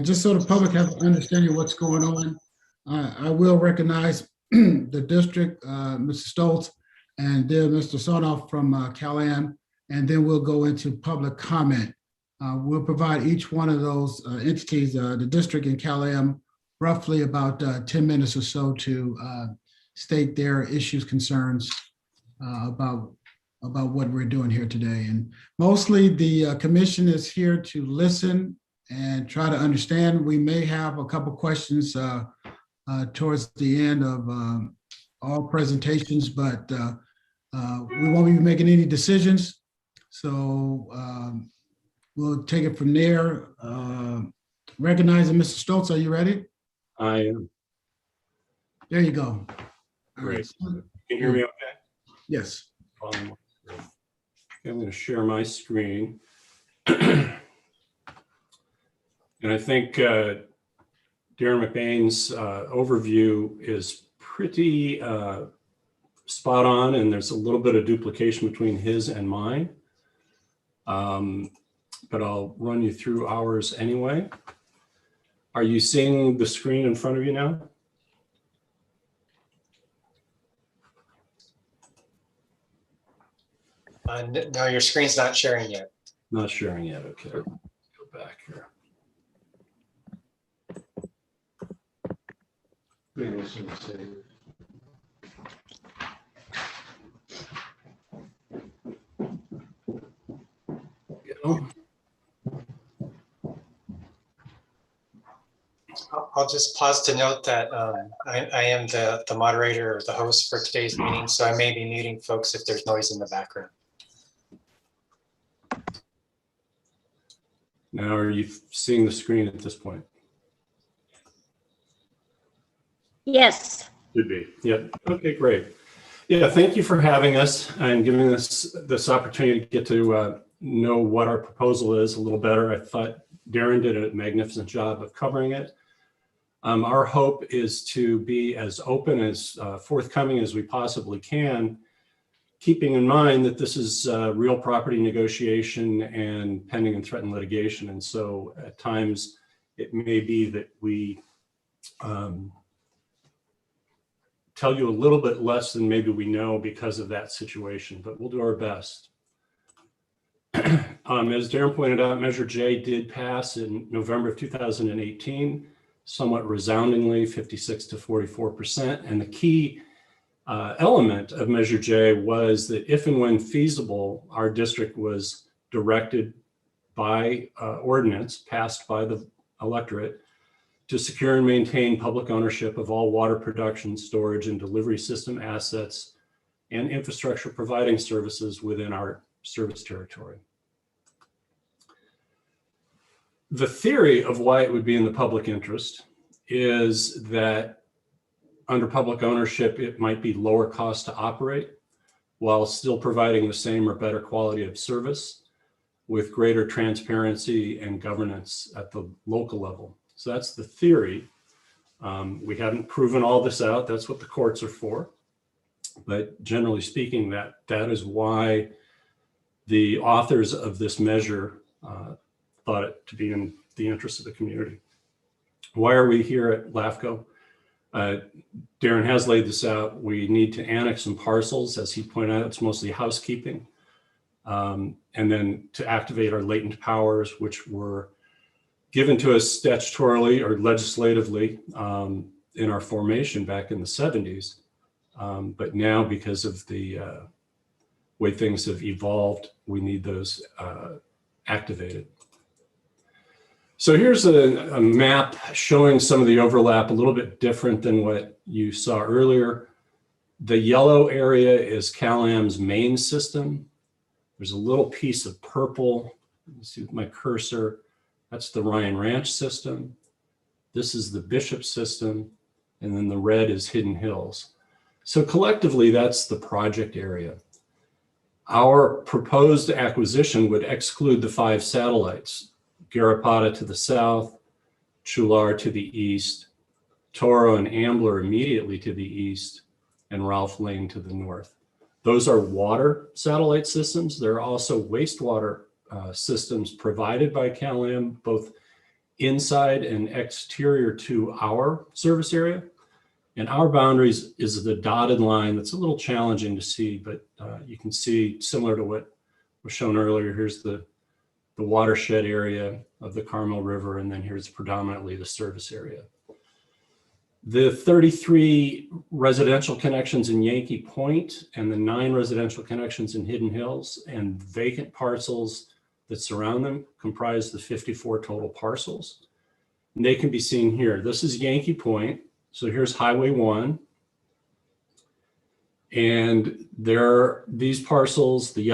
Just so the public has an understanding of what's going on, I will recognize the district, Mr. Stoltz, and then Mr. Sonoff from Cal-Am, and then we'll go into public comment. We'll provide each one of those entities, the district and Cal-Am, roughly about 10 minutes or so to state their issues, concerns about what we're doing here today. And mostly the commission is here to listen and try to understand. We may have a couple questions towards the end of all presentations, but we won't be making any decisions. So we'll take it from there. Recognizing Mr. Stoltz, are you ready? I am. There you go. Great. Can you hear me okay? Yes. I'm going to share my screen. And I think Darren McBain's overview is pretty spot on, and there's a little bit of duplication between his and mine. But I'll run you through ours anyway. Are you seeing the screen in front of you now? No, your screen's not sharing yet. Not sharing yet. Okay, go back here. Go. I'll just pause to note that I am the moderator or the host for today's meeting, so I may be muting folks if there's noise in the background. Now, are you seeing the screen at this point? Yes. Should be. Yep. Okay, great. Yeah, thank you for having us and giving us this opportunity to get to know what our proposal is a little better. I thought Darren did a magnificent job of covering it. Our hope is to be as open, as forthcoming as we possibly can, keeping in mind that this is real property negotiation and pending and threatened litigation. And so at times it may be that we tell you a little bit less than maybe we know because of that situation, but we'll do our best. As Darren pointed out, Measure J did pass in November of 2018, somewhat resoundingly, 56 to 44%. And the key element of Measure J was that if and when feasible, our district was directed by ordinance passed by the electorate to secure and maintain public ownership of all water production, storage, and delivery system assets and infrastructure providing services within our service territory. The theory of why it would be in the public interest is that under public ownership, it might be lower cost to operate while still providing the same or better quality of service with greater transparency and governance at the local level. So that's the theory. We haven't proven all this out. That's what the courts are for. But generally speaking, that is why the authors of this measure thought it to be in the interest of the community. Why are we here at LAFCO? Darren has laid this out. We need to annex some parcels. As he pointed out, it's mostly housekeeping. And then to activate our latent powers, which were given to us statutorily or legislatively in our formation back in the 70s. But now, because of the way things have evolved, we need those activated. So here's a map showing some of the overlap, a little bit different than what you saw earlier. The yellow area is CalAm's main system. There's a little piece of purple. Let me see with my cursor. That's the Ryan Ranch system. This is the Bishop system. And then the red is Hidden Hills. So collectively, that's the project area. Our proposed acquisition would exclude the 5 satellites: Garrapatta to the south, Chular to the east, Toro and Ambler immediately to the east, and Ralph Lane to the north. Those are water satellite systems. There are also wastewater systems provided by CalAm, both inside and exterior to our service area. And our boundaries is the dotted line. That's a little challenging to see, but you can see, similar to what was shown earlier, here's the watershed area of the Carmel River, and then here's predominantly the service area. The 33 residential connections in Yankee Point and the 9 residential connections in Hidden Hills and vacant parcels that surround them comprise the 54 total parcels. And they can be seen here. This is Yankee Point. So here's Highway 1. And there are these parcels, the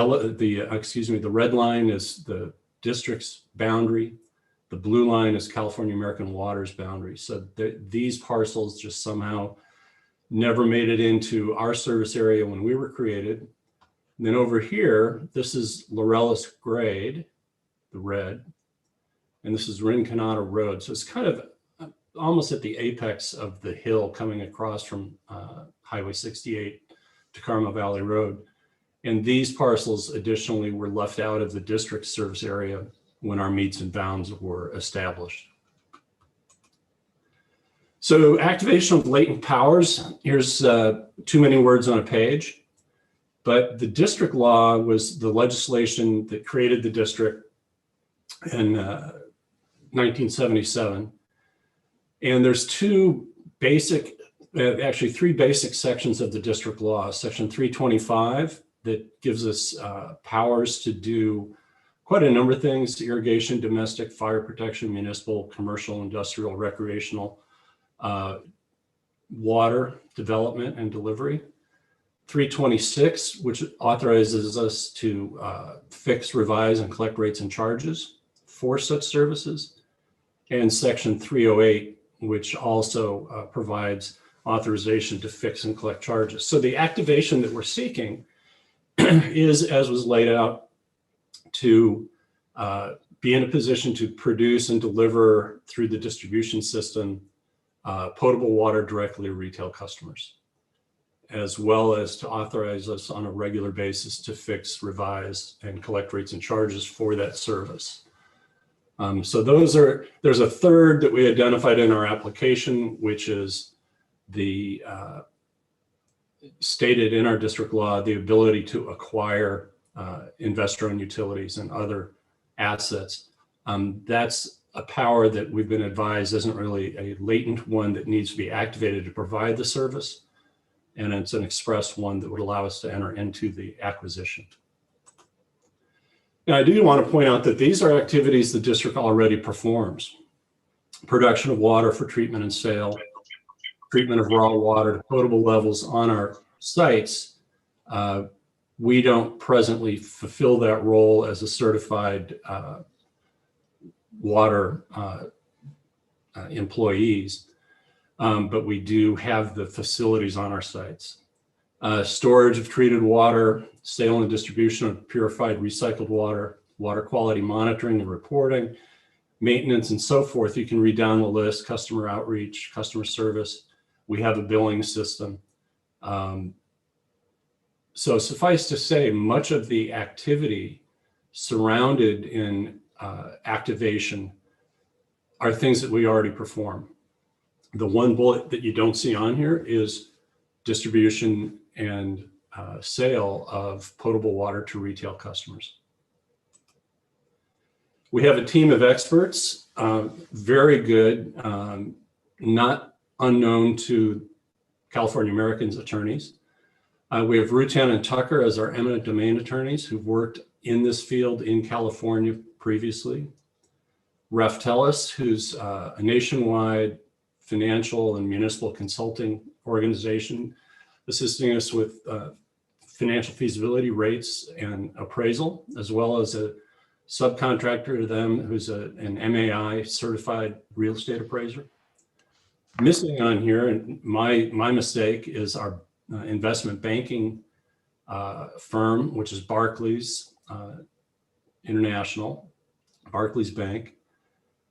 red line is the district's boundary. The blue line is California American Water's boundary. So these parcels just somehow never made it into our service area when we were created. And then over here, this is Laurellis Grade, the red, and this is Rinconada Road. So it's kind of almost at the apex of the hill coming across from Highway 68 to Carmel Valley Road. And these parcels additionally were left out of the district service area when our meets and bounds were established. So activation of latent powers, here's too many words on a page, but the district law was the legislation that created the district in 1977. And there's three basic sections of the district law. Section 325 that gives us powers to do quite a number of things: irrigation, domestic, fire protection, municipal, commercial, industrial, recreational, water development and delivery. 326, which authorizes us to fix, revise, and collect rates and charges for such services. And Section 308, which also provides authorization to fix and collect charges. So the activation that we're seeking is, as was laid out, to be in a position to produce and deliver through the distribution system potable water directly to retail customers, as well as to authorize us on a regular basis to fix, revise, and collect rates and charges for that service. So there's a third that we identified in our application, which is the stated in our district law, the ability to acquire investor-owned utilities and other assets. That's a power that we've been advised isn't really a latent one that needs to be activated to provide the service. And it's an express one that would allow us to enter into the acquisition. Now, I do want to point out that these are activities the district already performs. Production of water for treatment and sale, treatment of raw water to potable levels on our sites. We don't presently fulfill that role as a certified water employees, but we do have the facilities on our sites. Storage of treated water, sale and distribution of purified recycled water, water quality monitoring and reporting, maintenance and so forth. You can read down the list: customer outreach, customer service. We have a billing system. So suffice to say, much of the activity surrounded in activation are things that we already perform. The one bullet that you don't see on here is distribution and sale of potable water to retail customers. We have a team of experts, very good, not unknown to California Americans attorneys. We have Rutan and Tucker as our eminent domain attorneys who've worked in this field in California previously. Ref Tellis, who's a nationwide financial and municipal consulting organization, assisting us with financial feasibility rates and appraisal, as well as a subcontractor to them who's an MAI certified real estate appraiser. Missing on here, and my mistake, is our investment banking firm, which is Barclays International, Barclays Bank.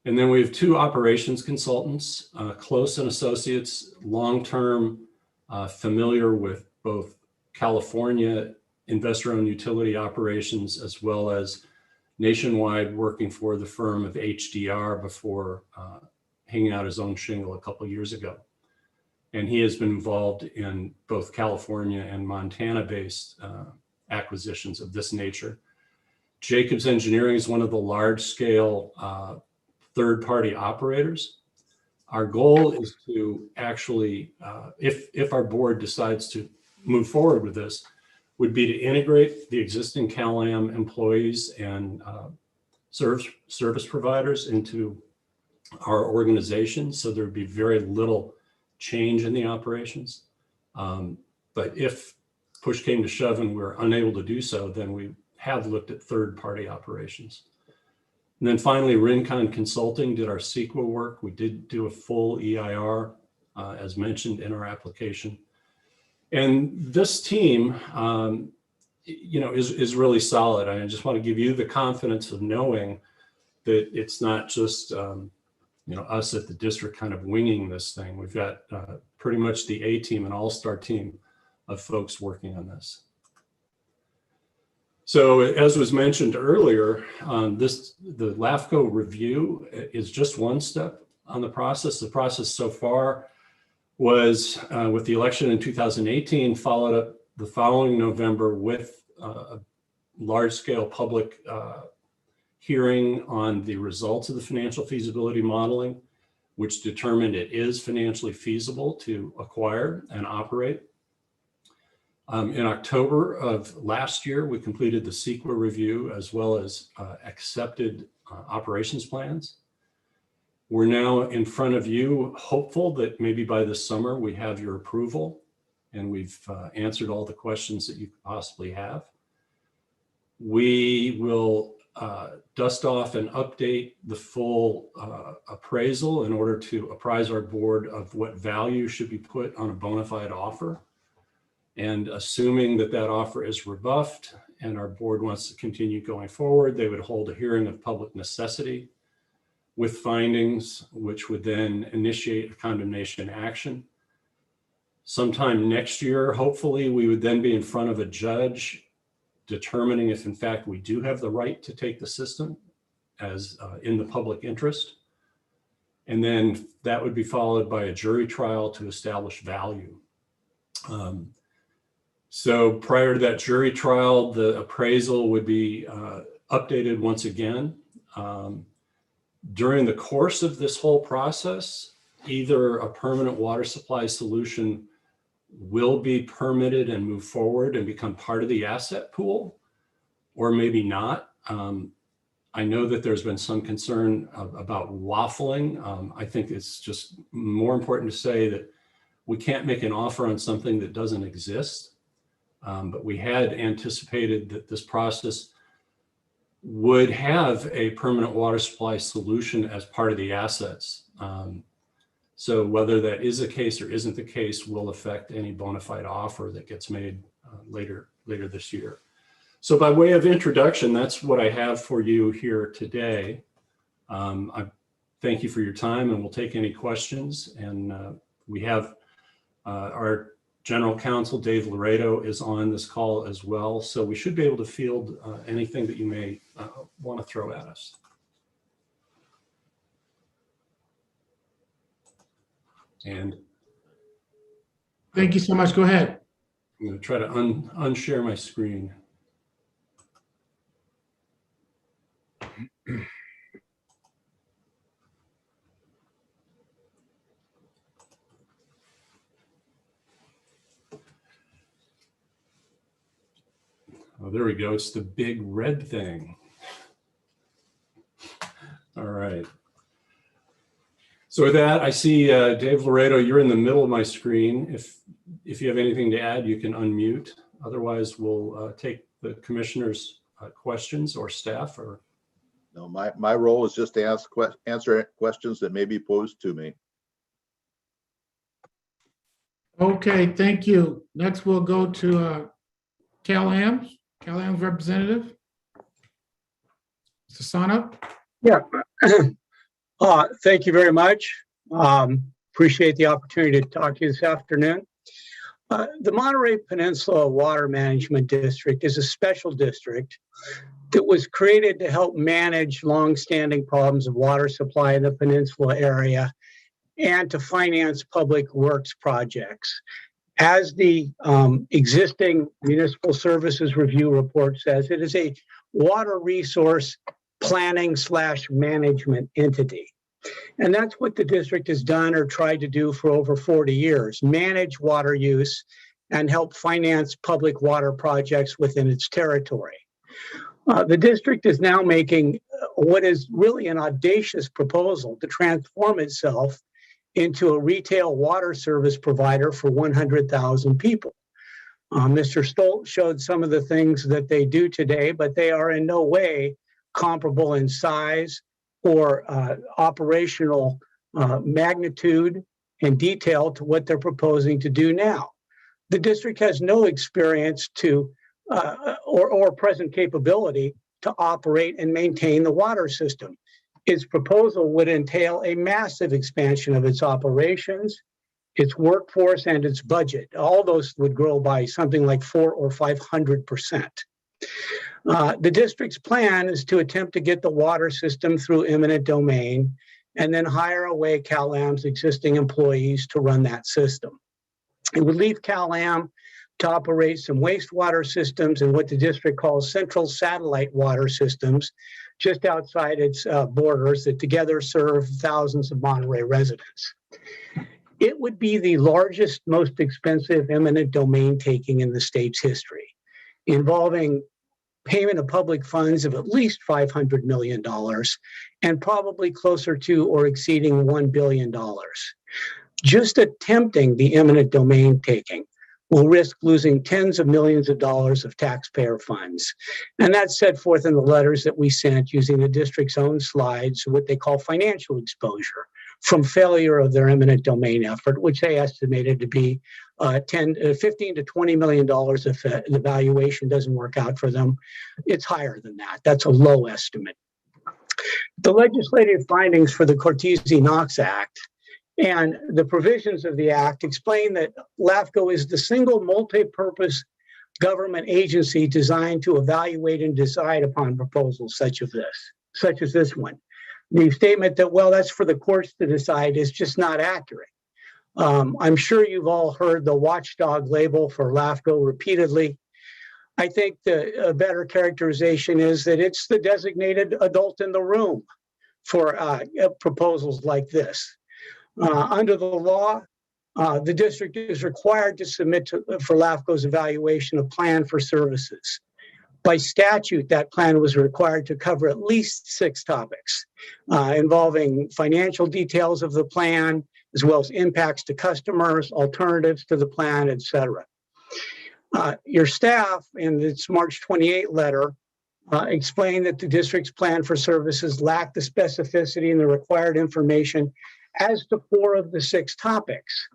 And then we have two operations consultants, Close and Associates, long-term familiar with both California investor-owned utility operations as well as nationwide, working for the firm of HDR before hanging out his own shingle a couple of years ago. And he has been involved in both California and Montana-based acquisitions of this nature. Jacobs Engineering is one of the large-scale third-party operators. Our goal is to actually, if our board decides to move forward with this, would be to integrate the existing CalAm employees and service providers into our organization, so there would be very little change in the operations. But if push came to shove and we're unable to do so, then we have looked at third-party operations. And then finally, Rincon Consulting did our CEQA work. We did do a full EIR, as mentioned in our application. And this team, is really solid. I just want to give you the confidence of knowing that it's not just, us at the district kind of winging this thing. We've got pretty much the A team, an all-star team of folks working on this. So as was mentioned earlier, the LAFCO review is just one step on the process. The process so far was with the election in 2018, followed up the following November with a large-scale public hearing on the results of the financial feasibility modeling, which determined it is financially feasible to acquire and operate. In October of last year, we completed the CEQA review as well as accepted operations plans. We're now in front of you, hopeful that maybe by this summer we have your approval and we've answered all the questions that you could possibly have. We will dust off and update the full appraisal in order to apprise our board of what value should be put on a bona fide offer. And assuming that that offer is rebuffed and our board wants to continue going forward, they would hold a hearing of public necessity with findings, which would then initiate a condemnation action. Sometime next year, hopefully, we would then be in front of a judge determining if in fact we do have the right to take the system as in the public interest. And then that would be followed by a jury trial to establish value. So prior to that jury trial, the appraisal would be updated once again. During the course of this whole process, either a permanent water supply solution will be permitted and move forward and become part of the asset pool, or maybe not. I know that there's been some concern about waffling. I think it's just more important to say that we can't make an offer on something that doesn't exist. But we had anticipated that this process would have a permanent water supply solution as part of the assets. So whether that is the case or isn't the case will affect any bona fide offer that gets made later this year. So by way of introduction, that's what I have for you here today. I thank you for your time, and we'll take any questions. And we have our General Counsel, Dave Laredo, is on this call as well. So we should be able to field anything that you may want to throw at us. And thank you so much. Go ahead. I'm going to try to unshare my screen. Oh, there we go. It's the big red thing. All right. So with that, I see Dave Laredo, you're in the middle of my screen. If you have anything to add, you can unmute. Otherwise, we'll take the commissioner's questions or staff. Or no, my role is just to answer questions that may be posed to me. Okay, thank you. Next, we'll go to Cal-Am's representative. Mr. Sana. Yeah. Thank you very much. Appreciate the opportunity to talk to you this afternoon. The Monterey Peninsula Water Management District is a special district that was created to help manage longstanding problems of water supply in the peninsula area and to finance public works projects. As the existing municipal services review report says, it is a water resource planning/management entity. And that's what the district has done or tried to do for over 40 years, manage water use and help finance public water projects within its territory. The district is now making what is really an audacious proposal to transform itself into a retail water service provider for 100,000 people. Mr. Stolt showed some of the things that they do today, but they are in no way comparable in size or operational magnitude and detail to what they're proposing to do now. The district has no experience to or present capability to operate and maintain the water system. Its proposal would entail a massive expansion of its operations its workforce, and its budget. All those would grow by something like 400 or 500%. The district's plan is to attempt to get the water system through eminent domain and then hire away CalAm's existing employees to run that system. It would leave CalAm to operate some wastewater systems and what the district calls central satellite water systems just outside its borders that together serve thousands of Monterey residents. It would be the largest, most expensive eminent domain taking in the state's history, involving payment of public funds of at least $500 million and probably closer to or exceeding $1 billion. Just attempting the eminent domain taking will risk losing tens of millions of dollars of taxpayer funds. And that's set forth in the letters that we sent using the district's own slides, what they call financial exposure from failure of their eminent domain effort, which they estimated to be $15 to $20 million if the valuation doesn't work out for them. It's higher than that. That's a low estimate. The legislative findings for the Cortese-Knox Act and the provisions of the act explain that LAFCO is the single multi-purpose government agency designed to evaluate and decide upon proposals such as this one. The statement that, well, that's for the courts to decide is just not accurate. I'm sure you've all heard the watchdog label for LAFCO repeatedly. I think the better characterization is that it's the designated adult in the room for proposals like this. Under the law, the district is required to submit for LAFCO's evaluation a plan for services. By statute, that plan was required to cover at least 6 topics involving financial details of the plan, as well as impacts to customers, alternatives to the plan, et cetera. Your staff in its March 28 letter explained that the district's plan for services lacked the specificity and the required information as to 4 of the 6 topics.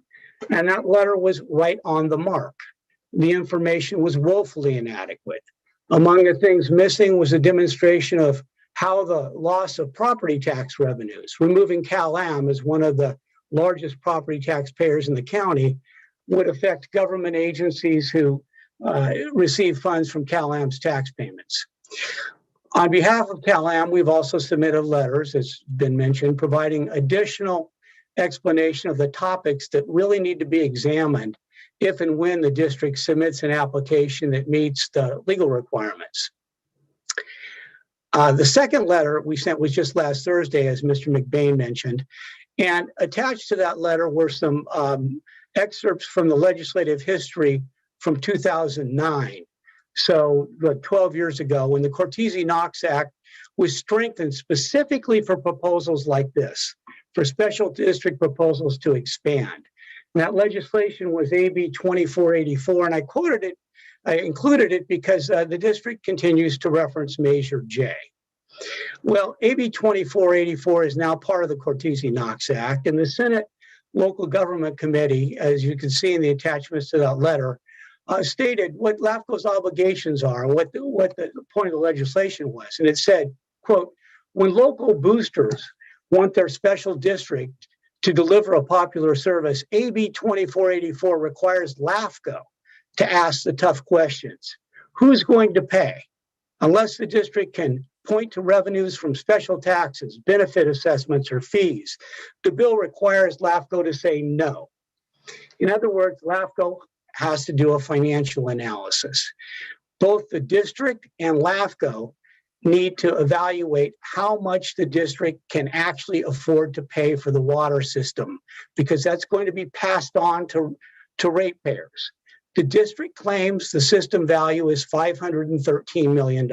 And that letter was right on the mark. The information was woefully inadequate. Among the things missing was a demonstration of how the loss of property tax revenues, removing CalAm as one of the largest property taxpayers in the county, would affect government agencies who receive funds from CalAm's tax payments. On behalf of CalAm, we've also submitted letters, as been mentioned, providing additional explanation of the topics that really need to be examined if and when the district submits an application that meets the legal requirements. The second letter we sent was just last Thursday, as Mr. McBain mentioned, and attached to that letter were some excerpts from the legislative history from 2009. So 12 years ago, when the Cortese-Knox Act was strengthened specifically for proposals like this, for special district proposals to expand. And that legislation was AB 2484, and I included it because the district continues to reference Measure J. Well, AB 2484 is now part of the Cortese-Knox Act, and the Senate Local Government Committee, as you can see in the attachments to that letter, stated what LAFCO's obligations are and what the point of the legislation was. And it said, quote, when local boosters want their special district to deliver a popular service, AB 2484 requires LAFCO to ask the tough questions. Who's going to pay? Unless the district can point to revenues from special taxes, benefit assessments, or fees, the bill requires LAFCO to say no. In other words, LAFCO has to do a financial analysis. Both the district and LAFCO need to evaluate how much the district can actually afford to pay for the water system, because that's going to be passed on to ratepayers. The district claims the system value is $513 million.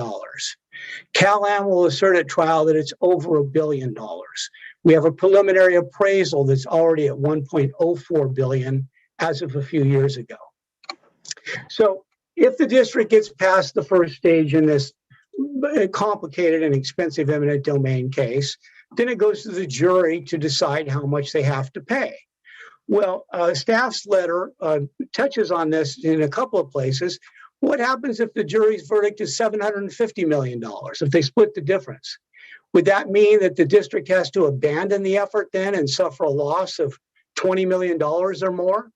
CalAm will assert at trial that it's over $1 billion. We have a preliminary appraisal that's already at $1.04 billion as of a few years ago. So if the district gets past the first stage in this complicated and expensive eminent domain case, then it goes to the jury to decide how much they have to pay. Well, staff's letter touches on this in a couple of places. What happens if the jury's verdict is $750 million, if they split the difference? Would that mean that the district has to abandon the effort then and suffer a loss of $20 million or more.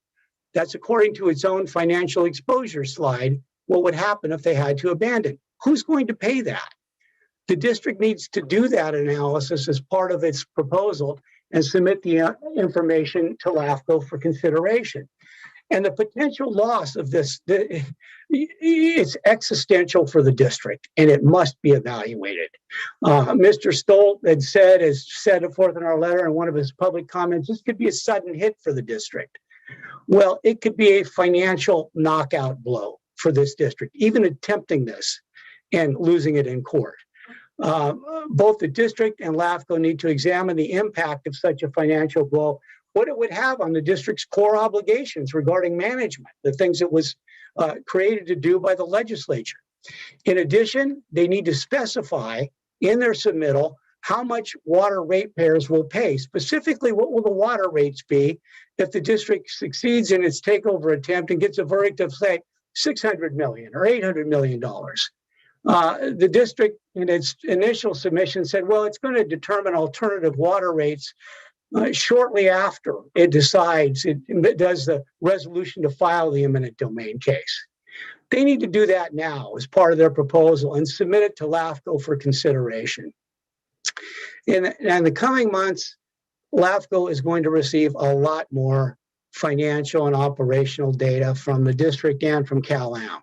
That's according to its own financial exposure slide, what would happen if they had to abandon. Who's going to pay that? The district needs to do that analysis as part of its proposal and submit the information to LAFCO for consideration. And the potential loss of this, it's existential for the district, and it must be evaluated. Mr. Stolt had said, as set forth in our letter in one of his public comments, this could be a sudden hit for the district. Well, it could be a financial knockout blow for this district, even attempting this and losing it in court. Both the district and LAFCO need to examine the impact of such a financial blow, what it would have on the district's core obligations regarding management, the things it was created to do by the legislature. In addition, they need to specify in their submittal how much water ratepayers will pay. Specifically, what will the water rates be if the district succeeds in its takeover attempt and gets a verdict of, say, $600 million or $800 million? The district, in its initial submission, said, well, it's going to determine alternative water rates shortly after it decides, it does the resolution to file the eminent domain case. They need to do that now as part of their proposal and submit it to LAFCO for consideration. In the coming months, LAFCO is going to receive a lot more financial and operational data from the district and from CalAm.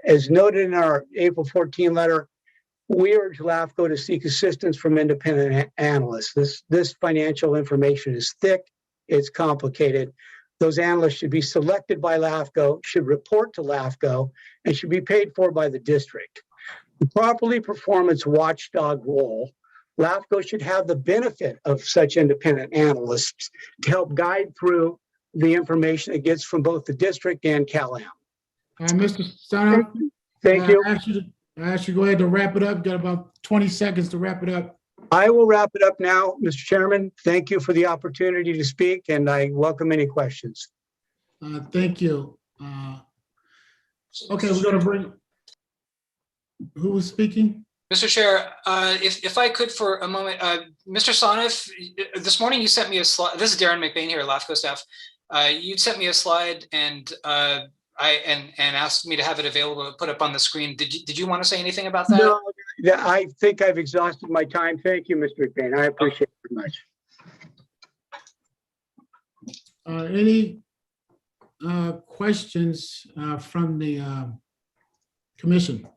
As noted in our April 14 letter, we urge LAFCO to seek assistance from independent analysts. This financial information is thick, it's complicated. Those analysts should be selected by LAFCO, should report to LAFCO, and should be paid for by the district. To properly perform its watchdog role, LAFCO should have the benefit of such independent analysts to help guide through the information it gets from both the district and CalAm. Mr. Stoner, Thank you. I ask you to go ahead and wrap it up. Got about 20 seconds to wrap it up. I will wrap it up now, Mr. Chairman. Thank you for the opportunity to speak, and I welcome any questions. Thank you. Okay, we're going to bring, who was speaking? Mr. Chair, if I could for a moment, Mr. Sonif, this morning you sent me a slide. This is Darren McBain here, LAFCO staff. You sent me a slide and asked me to have it available, put up on the screen. Did you want to say anything about that? No, I think I've exhausted my time. Thank you, Mr. McBain. I appreciate it very much. Any questions from the commission?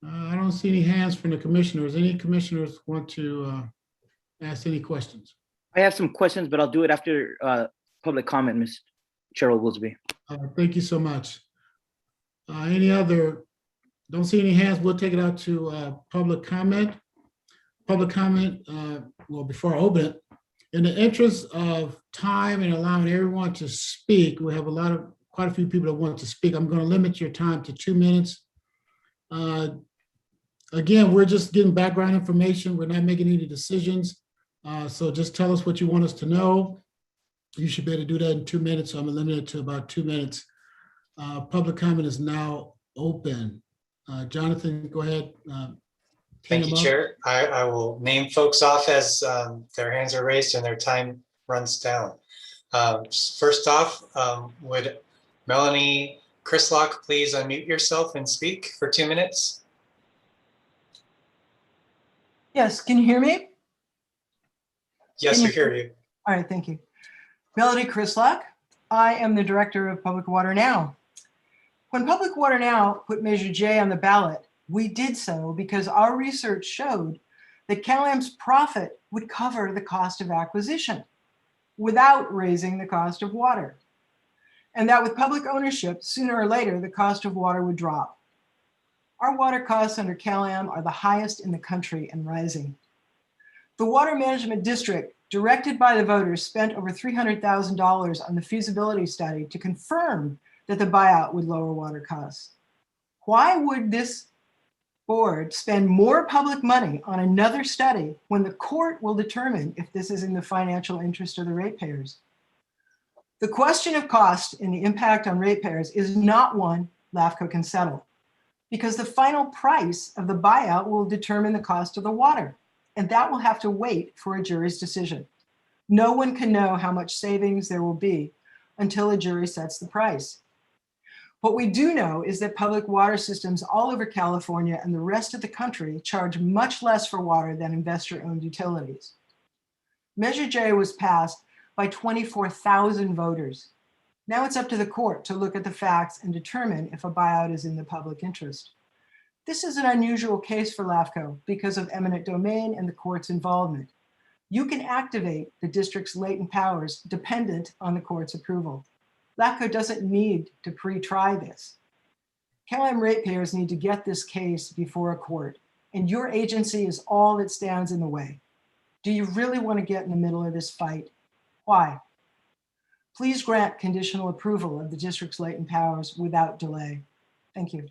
I don't see any hands from the commissioners. Any commissioners want to ask any questions? I have some questions, but I'll do it after public comment, Ms. Cheryl Woolsby. Thank you so much. Any other? Don't see any hands. We'll take it out to public comment. Public comment, well, before I open it, in the interest of time and allowing everyone to speak, we have quite a few people that want to speak. I'm going to limit your time to 2 minutes. Again, we're just getting background information. We're not making any decisions. So just tell us what you want us to know. You should be able to do that in 2 minutes. So I'm limited to about 2 minutes. Public comment is now open. Jonathan, go ahead. Thank you, Chair. I will name folks off as their hands are raised and their time runs down. First off, would Melanie Chrislock please unmute yourself and speak for 2 minutes? Yes, can you hear me? Yes, we hear you. All right, thank you. Melody Chrislock. I am the Director of Public Water Now. When Public Water Now put Measure J on the ballot, we did so because our research showed that CalAm's profit would cover the cost of acquisition without raising the cost of water. And that with public ownership, sooner or later, the cost of water would drop. Our water costs under CalAm are the highest in the country and rising. The Water Management District, directed by the voters, spent over $300,000 on the feasibility study to confirm that the buyout would lower water costs. Why would this board spend more public money on another study when the court will determine if this is in the financial interest of the ratepayers? The question of cost and the impact on ratepayers is not one LAFCO can settle. because the final price of the buyout will determine the cost of the water, and that will have to wait for a jury's decision. No one can know how much savings there will be until a jury sets the price. What we do know is that public water systems all over California and the rest of the country charge much less for water than investor-owned utilities. Measure J was passed by 24,000 voters. Now it's up to the court to look at the facts and determine if a buyout is in the public interest. This is an unusual case for LAFCO because of eminent domain and the court's involvement. You can activate the district's latent powers dependent on the court's approval. LAFCO doesn't need to pre-try this. CalAm ratepayers need to get this case before a court, and your agency is all that stands in the way. Do you really want to get in the middle of this fight? Why? Please grant conditional approval of the district's latent powers without delay. Thank you.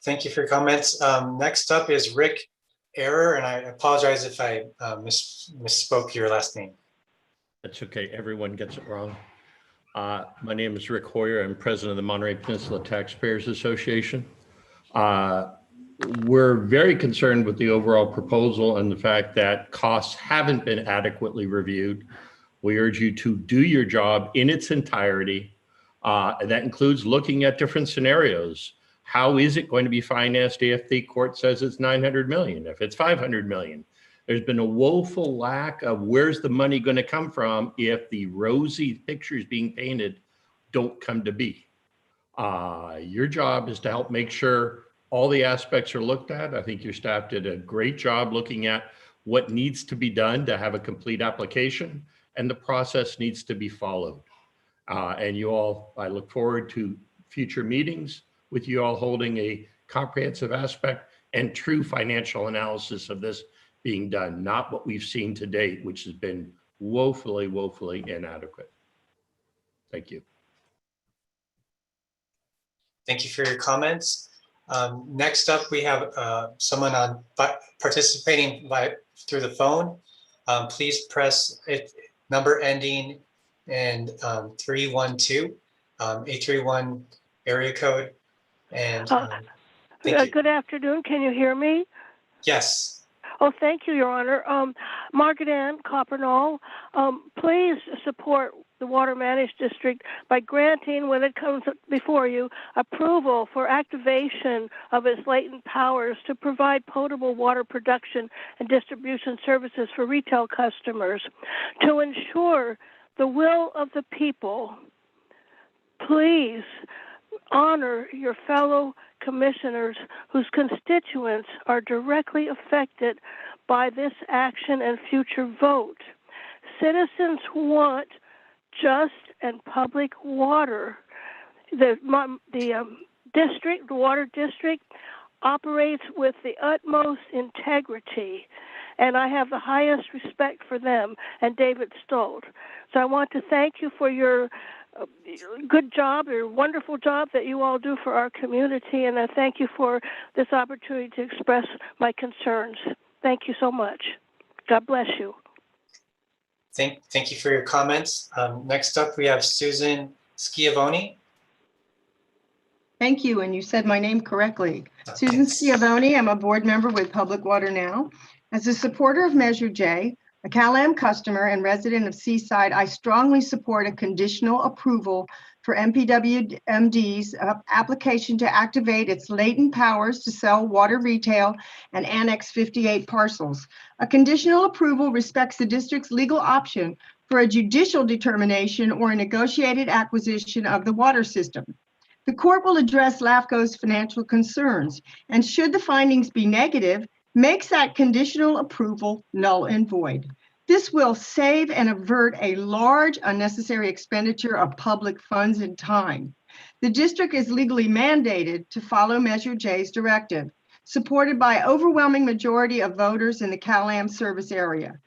Thank you for your comments. Next up is Rick Error, and I apologize if I misspoke your last name. That's okay. Everyone gets it wrong. My name is Rick Hoyer. I'm president of the Monterey Peninsula Taxpayers Association. We're very concerned with the overall proposal and the fact that costs haven't been adequately reviewed. We urge you to do your job in its entirety. And that includes looking at different scenarios. How is it going to be financed if the court says it's 900 million, if it's 500 million? There's been a woeful lack of where's the money going to come from if the rosy pictures being painted don't come to be. Your job is to help make sure all the aspects are looked at. I think your staff did a great job looking at what needs to be done to have a complete application, and the process needs to be followed. And you all, I look forward to future meetings with you all holding a comprehensive aspect and true financial analysis of this being done, not what we've seen to date, which has been woefully, woefully inadequate. Thank you. Thank you for your comments. Next up, we have someone participating through the phone. Please press number ending in 312, 831 area code. And good afternoon. Can you hear me? Yes. Oh, thank you, Your Honor. Margaret Ann Coppernall, please support the Water Managed District by granting, when it comes before you, approval for activation of its latent powers to provide potable water production and distribution services for retail customers to ensure the will of the people. Please honor your fellow commissioners whose constituents are directly affected by this action and future vote. Citizens want just and public water. The water district operates with the utmost integrity, and I have the highest respect for them and David Stolt. So I want to thank you for your good job, your wonderful job that you all do for our community, and I thank you for this opportunity to express my concerns. Thank you so much. God bless you. Thank you for your comments. Next up, we have Susan Schiavone. Thank you, and you said my name correctly. Susan Schiavone, I'm a board member with Public Water Now. As a supporter of Measure J, a CalAm customer and resident of Seaside, I strongly support a conditional approval for MPWMD's application to activate its latent powers to sell water retail and annex 58 parcels. A conditional approval respects the district's legal option for a judicial determination or a negotiated acquisition of the water system. The court will address LAFCO's financial concerns, and should the findings be negative, makes that conditional approval null and void. This will save and avert a large unnecessary expenditure of public funds and time. The district is legally mandated to follow Measure J's directive, supported by an overwhelming majority of voters in the CalAm service area.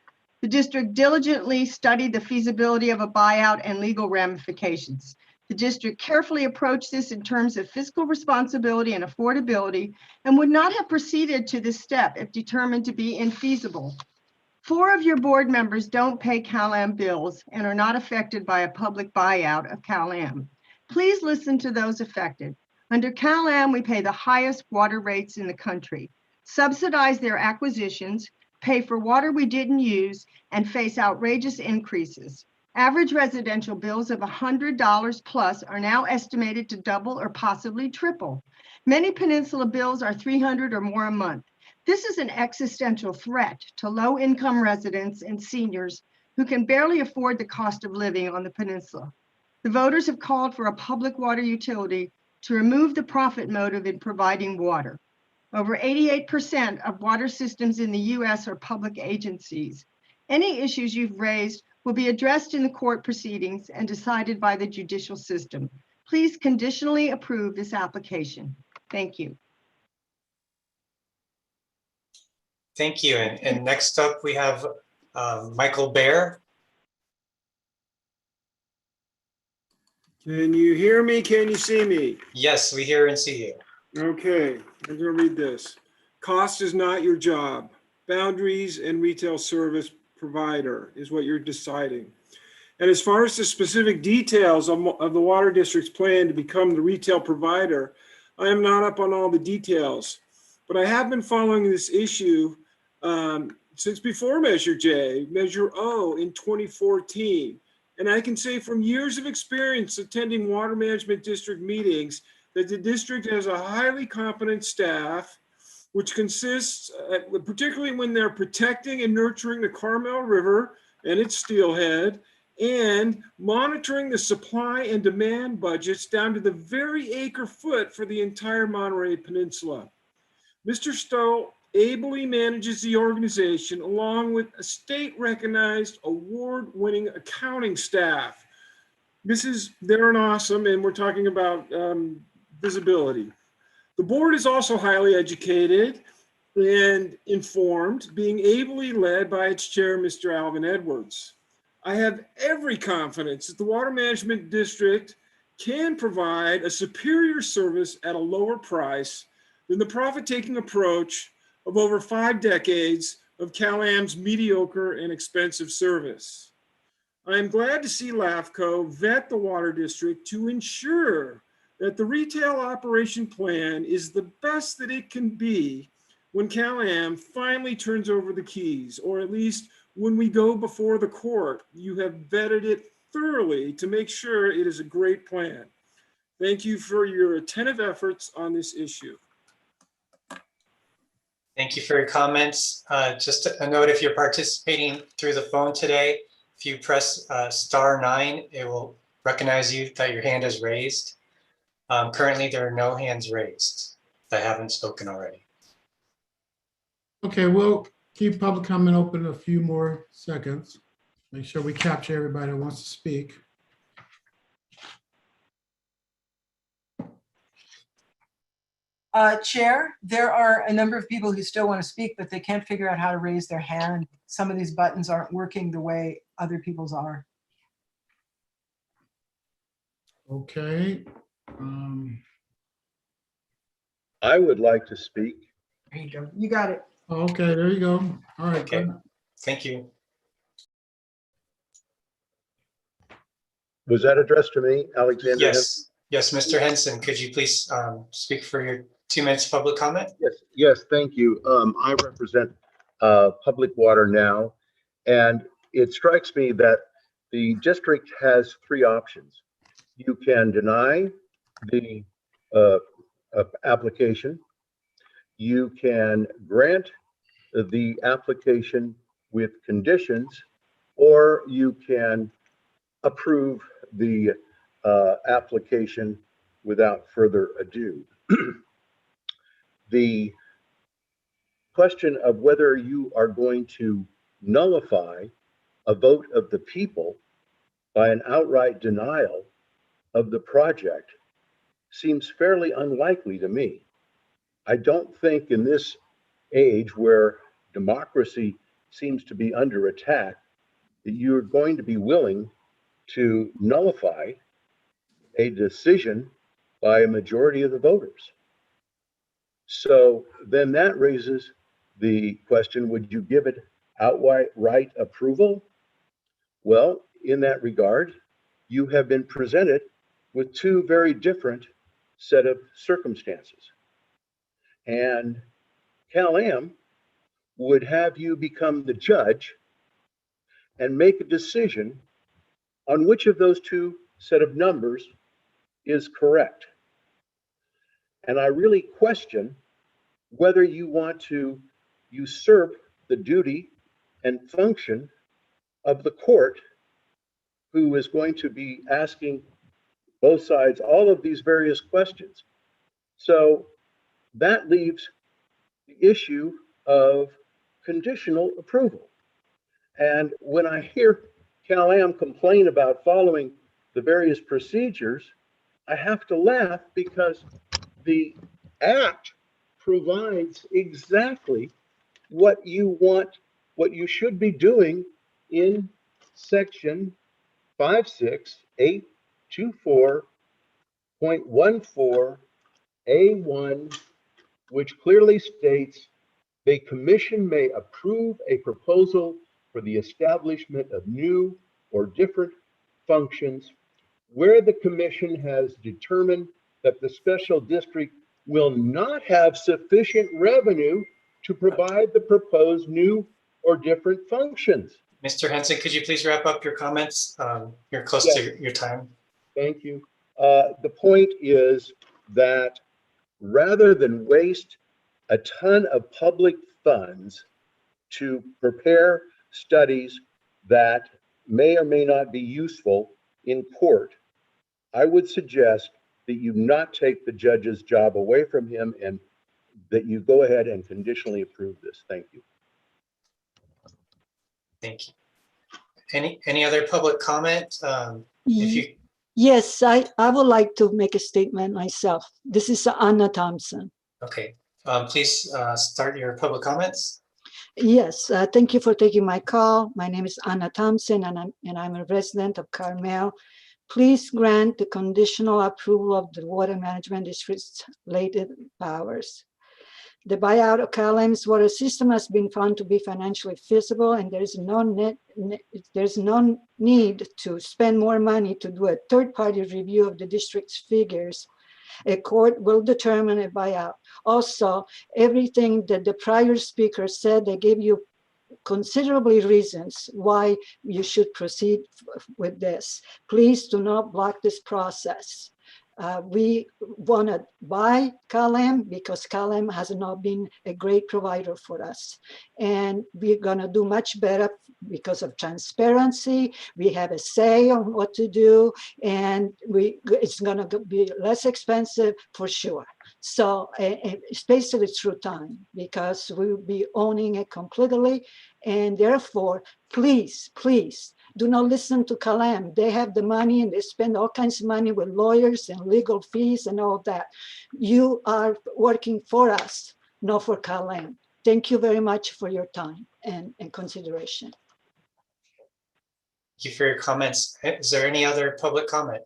The district diligently studied the feasibility of a buyout and legal ramifications. The district carefully approached this in terms of fiscal responsibility and affordability, and would not have proceeded to this step if determined to be infeasible. 4 of your board members don't pay CalAm bills and are not affected by a public buyout of CalAm. Please listen to those affected. Under CalAm, we pay the highest water rates in the country, subsidize their acquisitions, pay for water we didn't use, and face outrageous increases. Average residential bills of $100 plus are now estimated to double or possibly triple. Many Peninsula bills are $300 or more a month. This is an existential threat to low-income residents and seniors who can barely afford the cost of living on the Peninsula. The voters have called for a public water utility to remove the profit motive in providing water. Over 88% of water systems in the U.S. are public agencies. Any issues you've raised will be addressed in the court proceedings and decided by the judicial system. Please conditionally approve this application. Thank you. Thank you. And next up, we have Michael Bear. Can you hear me? Can you see me? Yes, we hear and see you. Okay, I'm gonna read this. Cost is not your job. Boundaries and retail service provider is what you're deciding. And as far as the specific details of the water district's plan to become the retail provider, I am not up on all the details, but I have been following this issue since before Measure J, Measure O in 2014. And I can say from years of experience attending water management district meetings that the district has a highly competent staff, which consists, particularly when they're protecting and nurturing the Carmel River and its steelhead, and monitoring the supply and demand budgets down to the very acre foot for the entire Monterey Peninsula. Mr. Stowe ably manages the organization along with a state-recognized award-winning accounting staff. They're an awesome, and we're talking about visibility. The board is also highly educated and informed, being ably led by its chair, Mr. Alvin Edwards. I have every confidence that the Water Management District can provide a superior service at a lower price than the profit-taking approach of over 5 decades of CalAm's mediocre and expensive service. I am glad to see LAFCO vet the water district to ensure that the retail operation plan is the best that it can be when CalAm finally turns over the keys, or at least when we go before the court. You have vetted it thoroughly to make sure it is a great plan. Thank you for your attentive efforts on this issue. Thank you for your comments. Just a note, if you're participating through the phone today, if you press *9, it will recognize you that your hand is raised. Currently, there are no hands raised that haven't spoken already. Okay, we'll keep public comment open a few more seconds. Make sure we capture everybody that wants to speak. Chair, there are a number of people who still want to speak, but they can't figure out how to raise their hand. Some of these buttons aren't working the way other people's are. Okay. I would like to speak. There you go. You got it. Okay, there you go. All right. Okay, Good. thank you. Was that addressed to me, Alexander? Yes, yes, Mr. Henson, could you please speak for your 2 minutes of public comment? Yes, thank you. I represent Public Water Now, and it strikes me that the district has 3 options. You can deny the application, you can grant the application with conditions, or you can approve the application without further ado. The question of whether you are going to nullify a vote of the people by an outright denial of the project seems fairly unlikely to me. I don't think in this age where democracy seems to be under attack that you're going to be willing to nullify a decision by a majority of the voters. So then that raises the question, would you give it outright approval? Well, in that regard, you have been presented with two very different set of circumstances. And Cal-Am would have you become the judge and make a decision on which of those two set of numbers is correct. And I really question whether you want to usurp the duty and function of the court, who is going to be asking both sides all of these various questions. So that leaves the issue of conditional approval. And when I hear Cal-Am complain about following the various procedures, I have to laugh because the Act provides exactly what you want, what you should be doing in section 56824.14A1, which clearly states the commission may approve a proposal for the establishment of new or different functions where the commission has determined that the special district will not have sufficient revenue to provide the proposed new or different functions. Mr. Henson, could you please wrap up your comments? You're close to your time. Thank you. The point is that rather than waste a ton of public funds to prepare studies that may or may not be useful in court, I would suggest that you not take the judge's job away from him and that you go ahead and conditionally approve this. Thank you. Thank you. Any other public comment? If you Yes, I would like to make a statement myself. This is Anna Thompson. Okay, please start your public comments. Yes, thank you for taking my call. My name is Anna Thompson, and I'm a resident of Carmel. Please grant the conditional approval of the Water Management District's related powers. The buyout of Cal-Am's water system has been found to be financially feasible, and there's no need to spend more money to do a third-party review of the district's figures. A court will determine a buyout. Also, everything that the prior speaker said, they gave you considerably reasons why you should proceed with this. Please do not block this process. We want to buy Cal-Am because Cal-Am has not been a great provider for us. And we're going to do much better because of transparency. We have a say on what to do, and it's going to be less expensive for sure. So especially through time, because we will be owning it completely. And therefore, please, please, do not listen to Cal-Am. They have the money and they spend all kinds of money with lawyers and legal fees and all that. You are working for us, not for Cal-Am. Thank you very much for your time and consideration. Thank you for your comments. Is there any other public comment?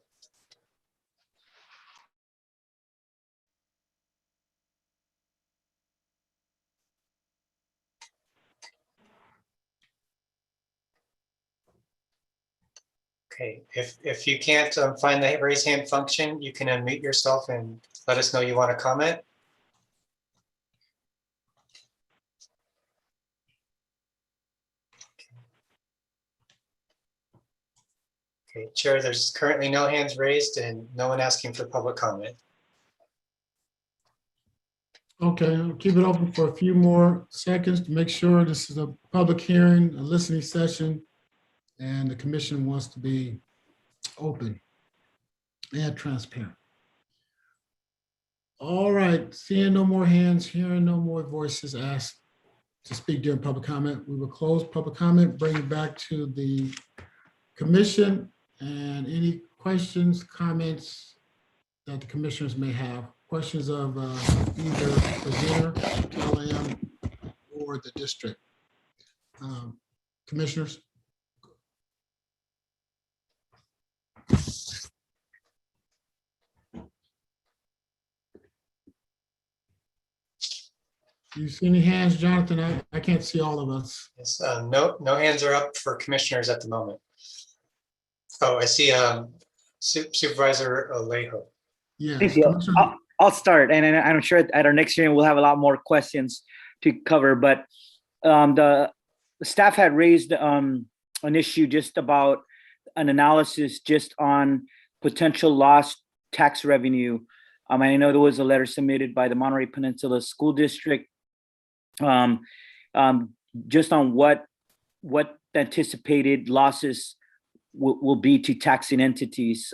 Okay, if you can't find the raise hand function, you can unmute yourself and let us know you want to comment. Okay, Chair, there's currently no hands raised and no one asking for public comment. Okay, I'll keep it open for a few more seconds to make sure this is a public hearing, a listening session, and the commission wants to be open and transparent. All right, seeing no more hands, hearing no more voices asked to speak during public comment, we will close public comment, bring it back to the commission, and any questions, comments that the commissioners may have. Questions of either presenter, Cal-Am, or the district. Commissioners? You see any hands, Jonathan? I can't see all of us. Yes, no hands are up for commissioners at the moment. Oh, I see Supervisor Alejo. Yes. Thank you. I'll start, and I'm sure at our next hearing we'll have a lot more questions to cover. But the staff had raised an issue just about an analysis just on potential lost tax revenue. I know there was a letter submitted by the Monterey Peninsula School District just on what anticipated losses will be to taxing entities.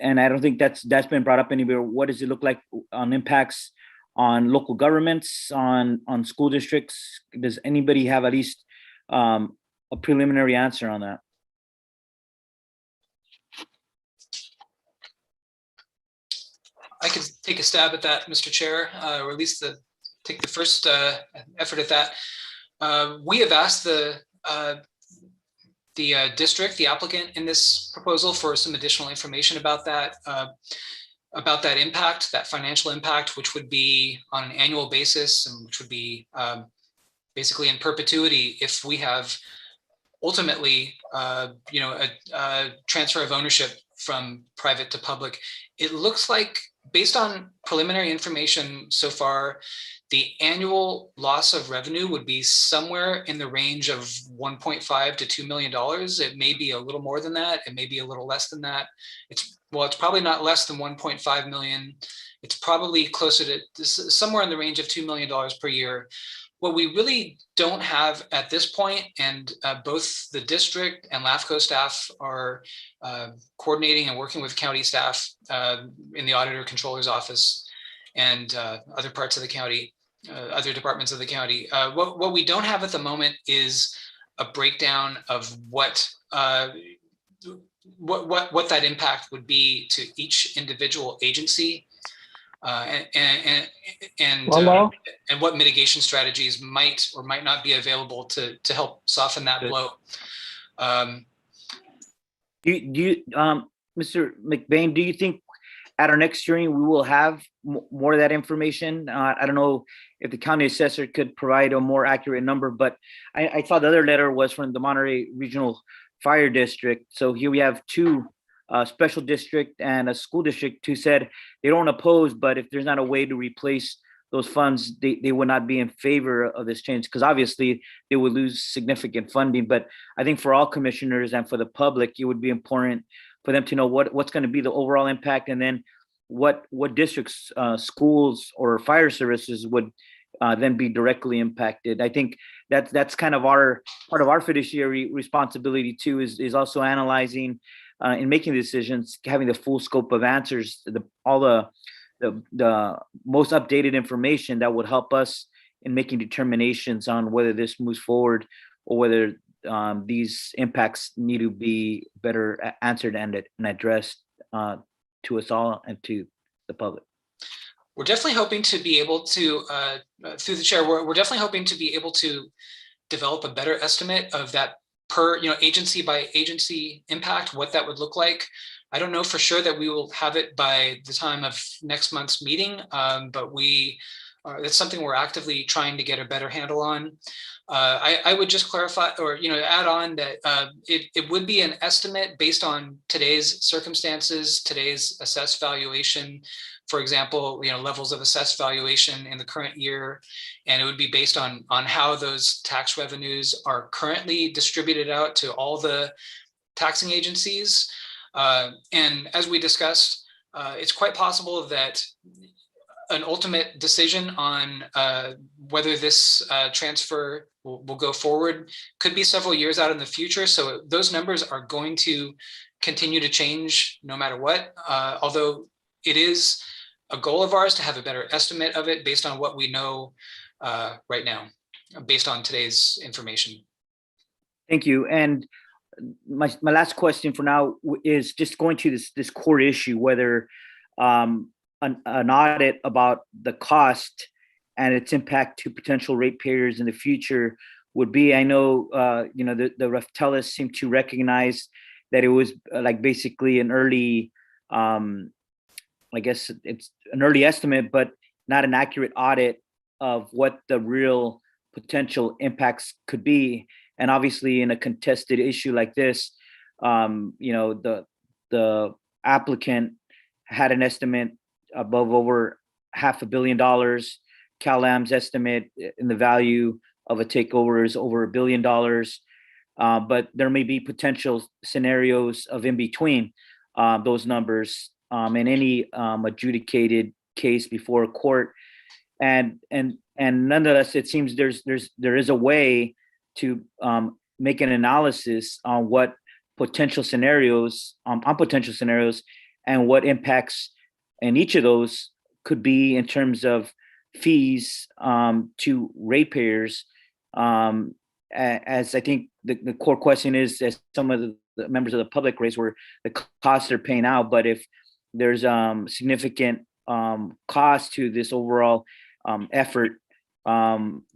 And I don't think that's been brought up anywhere. What does it look like on impacts on local governments, on school districts? Does anybody have at least a preliminary answer on that? I could take a stab at that, Mr. Chair, or at least take the first effort at that. We have asked the district, the applicant in this proposal, for some additional information about that impact, that financial impact, which would be on an annual basis, and which would be basically in perpetuity if we have ultimately, a transfer of ownership from private to public. It looks like, based on preliminary information so far, the annual loss of revenue would be somewhere in the range of $1.5 to $2 million. It may be a little more than that. It may be a little less than that. It's probably not less than 1.5 million. It's probably closer to somewhere in the range of $2 million per year. What we really don't have at this point, and both the district and LAFCO staff are coordinating and working with county staff in the auditor controller's office and other parts of the county, other departments of the county. What we don't have at the moment is a breakdown of what that impact would be to each individual agency, and what mitigation strategies might or might not be available to help soften that blow. Do you, Mr. McBain, do you think at our next hearing we will have more of that information? I don't know if the county assessor could provide a more accurate number, but I thought the other letter was from the Monterey Regional Fire District. So here we have two special district and a school district who said they don't oppose, but if there's not a way to replace those funds, they would not be in favor of this change, because obviously they would lose significant funding. But I think for all commissioners and for the public, it would be important for them to know what's going to be the overall impact, and then what districts, schools, or fire services would then be directly impacted. I think that's kind of part of our fiduciary responsibility too, is also analyzing in making decisions, having the full scope of answers, all the most updated information that would help us in making determinations on whether this moves forward or whether these impacts need to be better answered and addressed to us all and to the public. We're definitely hoping to be able to, through the chair, we're definitely hoping to be able to develop a better estimate of that per, agency by agency impact, what that would look like. I don't know for sure that we will have it by the time of next month's meeting, but that's something we're actively trying to get a better handle on. I would just clarify, or add on that it would be an estimate based on today's circumstances, today's assessed valuation. For example, levels of assessed valuation in the current year, and it would be based on how those tax revenues are currently distributed out to all the taxing agencies. And as we discussed, it's quite possible that an ultimate decision on whether this transfer will go forward could be several years out in the future. So those numbers are going to continue to change no matter what, although it is a goal of ours to have a better estimate of it based on what we know right now, based on today's information. Thank you. And my last question for now is just going to this core issue, whether an audit about the cost and its impact to potential ratepayers in the future would be. I know, the Raftelis seem to recognize that it was like basically an early, I guess it's an early estimate, but not an accurate audit of what the real potential impacts could be. And obviously in a contested issue like this, the applicant had an estimate above over $500 million. CalAm's estimate in the value of a takeover is over $1 billion. But there may be potential scenarios of in between those numbers in any adjudicated case before a court. And nonetheless, it seems there is a way to make an analysis on what potential scenarios on potential scenarios and what impacts in each of those could be in terms of fees to ratepayers. As I think the core question is, as some of the members of the public raised, where the costs are paying out, but if there's significant cost to this overall effort,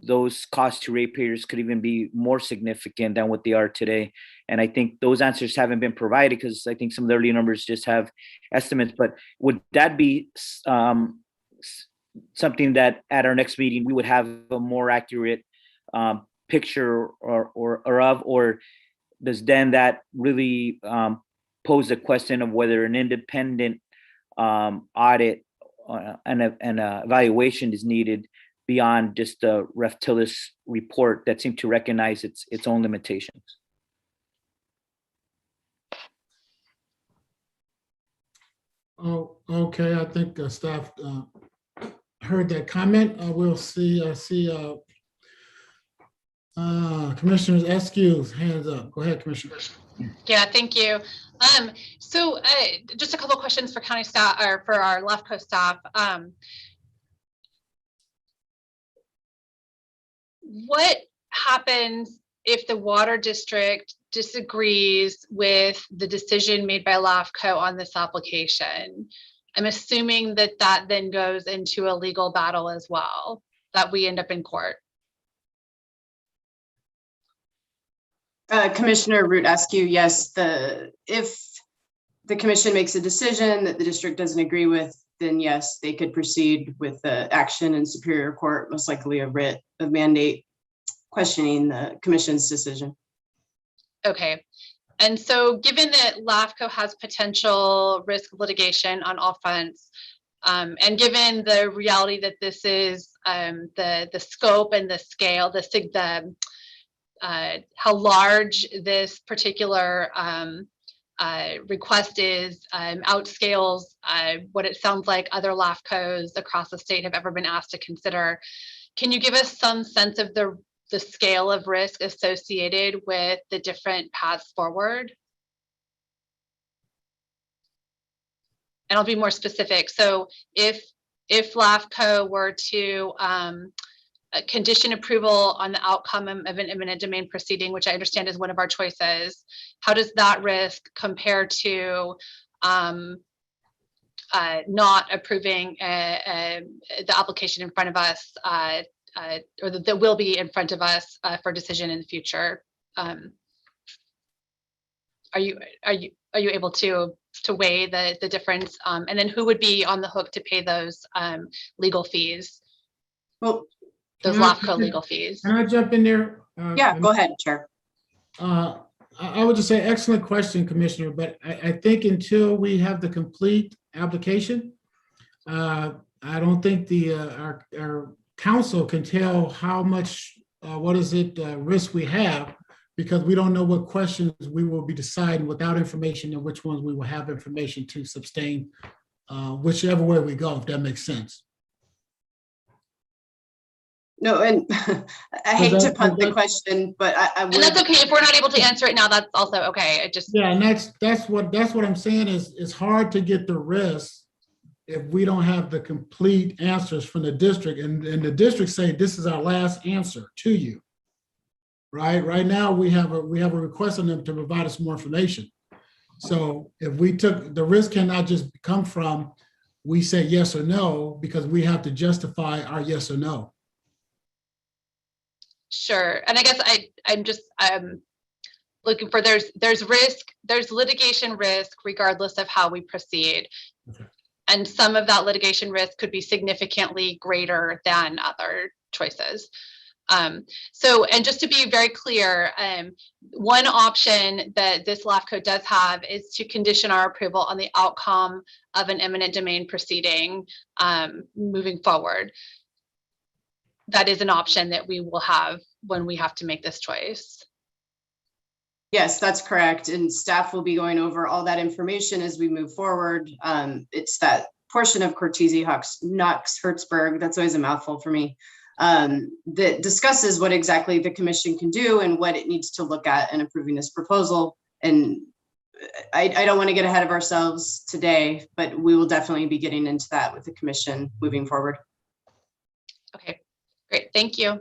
those costs to ratepayers could even be more significant than what they are today. And I think those answers haven't been provided because I think some of the early numbers just have estimates. But would that be something that at our next meeting we would have a more accurate picture or does then that really pose the question of whether an independent audit and evaluation is needed beyond just the Reftilis report that seemed to recognize its own limitations? Oh, okay. I think staff heard that comment. We'll see. Commissioner Eskew's hands up. Go ahead, Commissioner. Yeah, thank you. So just a couple of questions for county staff or for our LAFCO staff. What happens if the water district disagrees with the decision made by LAFCO on this application? I'm assuming that that then goes into a legal battle as well, that we end up in court. Commissioner Root Askew, yes, if the commission makes a decision that the district doesn't agree with, then yes, they could proceed with the action in Superior Court, most likely a writ of mandate questioning the commission's decision. Okay. And so given that LAFCO has potential risk of litigation on all fronts, and given the reality that this is the scope and the scale, how large this particular request is, outscales what it sounds like other LAFCOs across the state have ever been asked to consider. Can you give us some sense of the scale of risk associated with the different paths forward? And I'll be more specific. So if LAFCO were to condition approval on the outcome of an eminent domain proceeding, which I understand is one of our choices, how does that risk compare to not approving the application in front of us, or that will be in front of us for decision in the future? Are you able to weigh the difference? And then who would be on the hook to pay those legal fees? Well, those LAFCO legal fees. Can I jump in there? Yeah, go ahead, Chair. I would just say excellent question, Commissioner, but I think until we have the complete application, I don't think our council can tell how much, risk we have, because we don't know what questions we will be deciding without information and which ones we will have information to sustain, whichever way we go, if that makes sense. No, and I hate to punt the question, but I would. And that's okay. If we're not able to answer it now, that's also okay. It just. Yeah, and that's what I'm saying is it's hard to get the risk if we don't have the complete answers from the district, and the district say this is our last answer to you. Right now we have a request on them to provide us more information. So if we took the risk, cannot just come from we say yes or no, because we have to justify our yes or no. Sure. And I guess I'm just looking for there's risk, there's litigation risk regardless of how we proceed. Okay. And some of that litigation risk could be significantly greater than other choices. So, and just to be very clear, one option that this LAFCO does have is to condition our approval on the outcome of an eminent domain proceeding moving forward. That is an option that we will have when we have to make this choice. Yes, that's correct. And staff will be going over all that information as we move forward. It's that portion of Cortese-Knox-Hertzberg, that's always a mouthful for me, that discusses what exactly the commission can do and what it needs to look at in approving this proposal. And I don't want to get ahead of ourselves today, but we will definitely be getting into that with the commission moving forward. Okay, great. Thank you.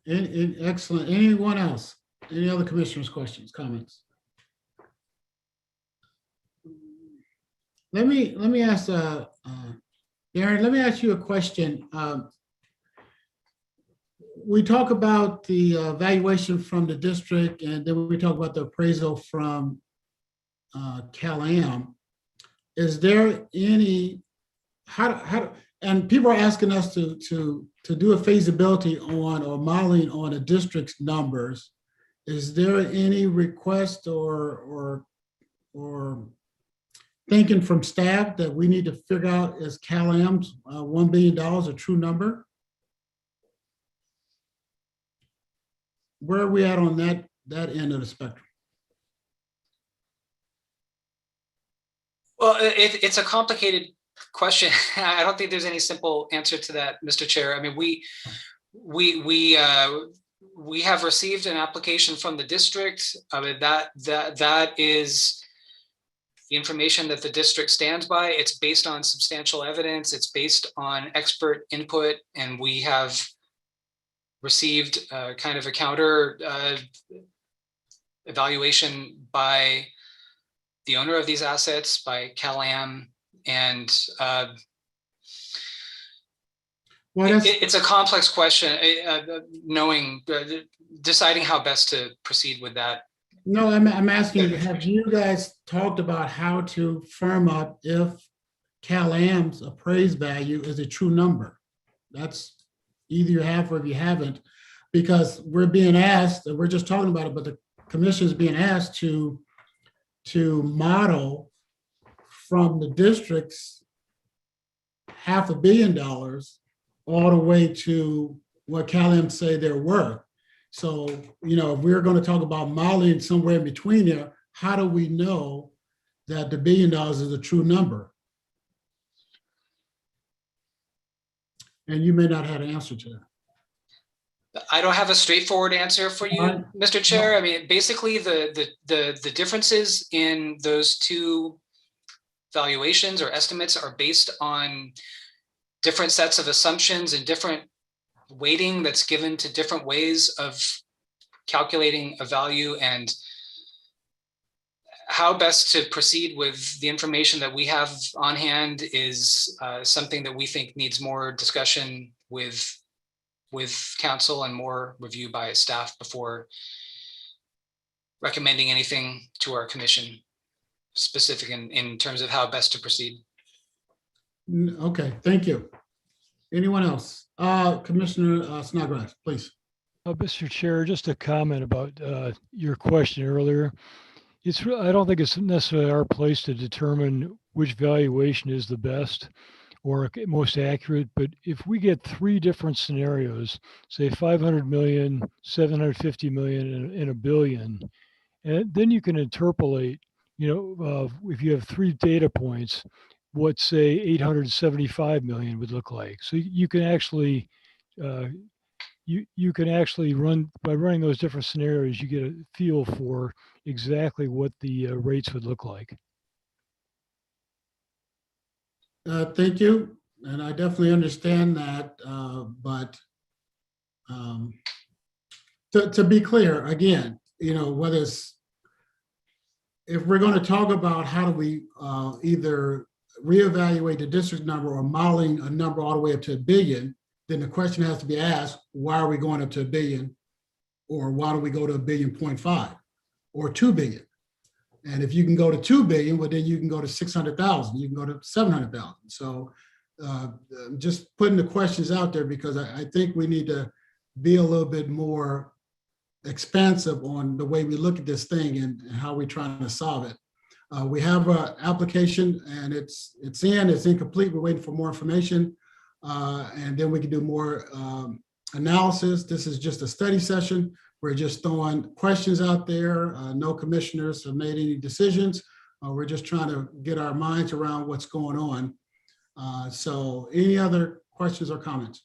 Excellent. Anyone else? Any other commissioners' questions, comments? Let me ask, Darren, let me ask you a question. We talk about the valuation from the district, and then we talk about the appraisal from Cal-Am. Is there any, and people are asking us to do a feasibility on or modeling on a district's numbers. Is there any request or thinking from staff that we need to figure out, is Cal-Am's $1 billion a true number? Where are we at on that end of the spectrum? Well, it's a complicated question. I don't think there's any simple answer to that, Mr. Chair. I mean, we have received an application from the district. I mean, that is the information that the district stands by. It's based on substantial evidence. It's based on expert input, and we have received kind of a counter evaluation by the owner of these assets, by Cal-Am, and it's a complex question, deciding how best to proceed with that. No, I'm asking, have you guys talked about how to firm up if Cal-Am's appraised value is a true number? That's either you have or if you haven't, because we're being asked, we're just talking about it, but the commission is being asked to model from the district's $500 million all the way to what Cal-Am say they're worth. So, if we're going to talk about modeling somewhere in between there, how do we know that the $1 billion is a true number? And you may not have an answer to that. I don't have a straightforward answer for you, Mr. Chair. I mean, basically the differences in those two valuations or estimates are based on different sets of assumptions and different weighting that's given to different ways of calculating a value, and how best to proceed with the information that we have on hand is something that we think needs more discussion with council and more review by staff before recommending anything to our commission specific in terms of how best to proceed. Okay, thank you. Anyone else? Commissioner Snodgrass, please. Mr. Chair, just a comment about your question earlier. I don't think it's necessarily our place to determine which valuation is the best or most accurate, but if we get three different scenarios, say 500 million, 750 million, and $1 billion, and then you can interpolate, if you have three data points, what say 875 million would look like. So you can actually you can actually by running those different scenarios, you get a feel for exactly what the rates would look like. Thank you, and I definitely understand that, but to be clear, again, whether it's, if we're going to talk about how do we either reevaluate the district number or modeling a number all the way up to $1 billion, then the question has to be asked, why are we going up to $1 billion? Or why don't we go to $1.5 billion or $2 billion? And if you can go to 2 billion, well, then you can go to 600,000, you can go to 700,000. So just putting the questions out there, because I think we need to be a little bit more expansive on the way we look at this thing and how we're trying to solve it. We have an application and it's incomplete. We're waiting for more information. And then we can do more analysis. This is just a study session. We're just throwing questions out there. No commissioners have made any decisions. We're just trying to get our minds around what's going on. So any other questions or comments?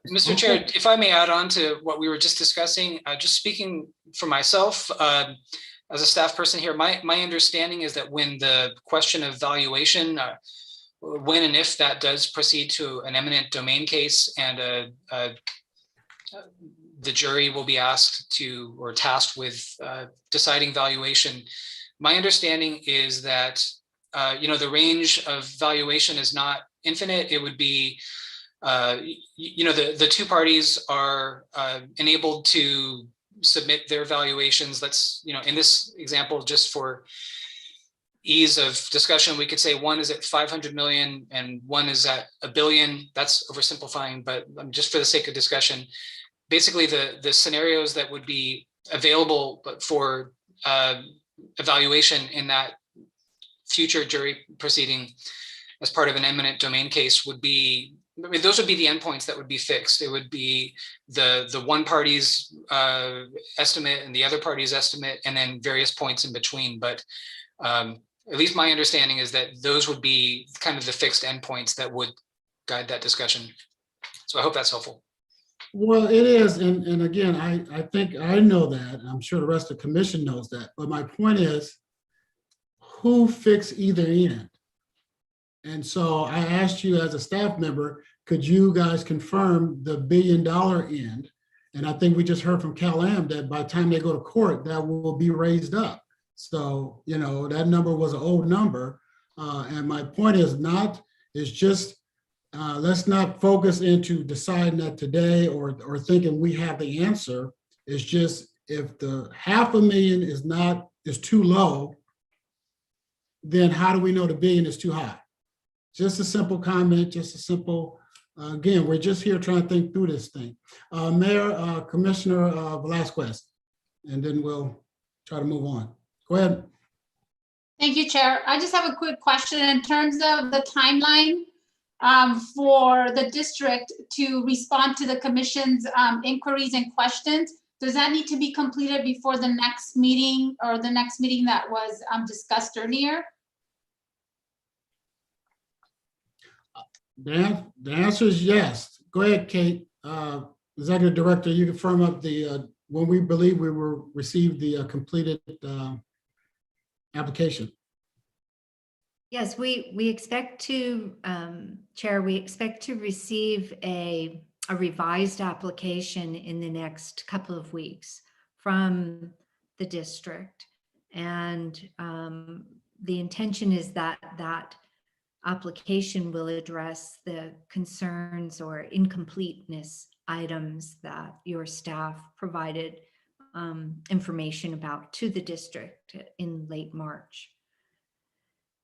Mr. Chair, if I may add on to what we were just discussing, just speaking for myself, as a staff person here, my understanding is that when the question of valuation, when and if that does proceed to an eminent domain case and the jury will be asked to or tasked with deciding valuation, my understanding is that the range of valuation is not infinite. It would be the two parties are enabled to submit their valuations. Let's, in this example, just for ease of discussion, we could say one is at 500 million and one is at $1 billion. That's oversimplifying, but just for the sake of discussion, basically the scenarios that would be available for evaluation in that future jury proceeding as part of an eminent domain case would be, those would be the endpoints that would be fixed. It would be the one party's estimate and the other party's estimate, and then various points in between. But at least my understanding is that those would be kind of the fixed endpoints that would guide that discussion. So I hope that's helpful. Well, it is. And again, I think I know that. I'm sure the rest of the commission knows that. But my point is, who fixed either end? And so I asked you as a staff member, could you guys confirm the $1 billion end? And I think we just heard from Cal-Am that by the time they go to court, that will be raised up. So, that number was an old number. And my point is just, let's not focus into deciding that today or thinking we have the answer. It's just, if the $500,000 is too low, then how do we know the $1 billion is too high? Just a simple comment, just a simple, again, we're just here trying to think through this thing. Mayor, Commissioner Velasquez, and then we'll try to move on. Go ahead. Thank you, Chair. I just have a quick question in terms of the timeline for the district to respond to the commission's inquiries and questions. Does that need to be completed before the next meeting or the next meeting that was discussed earlier? The answer is yes. Go ahead, Kate. Executive Director, you confirm up when we believe we will receive the completed application. Yes, we expect to, Chair, we expect to receive a revised application in the next couple of weeks from the district. And the intention is that that application will address the concerns or incompleteness items that your staff provided information about to the district in late March.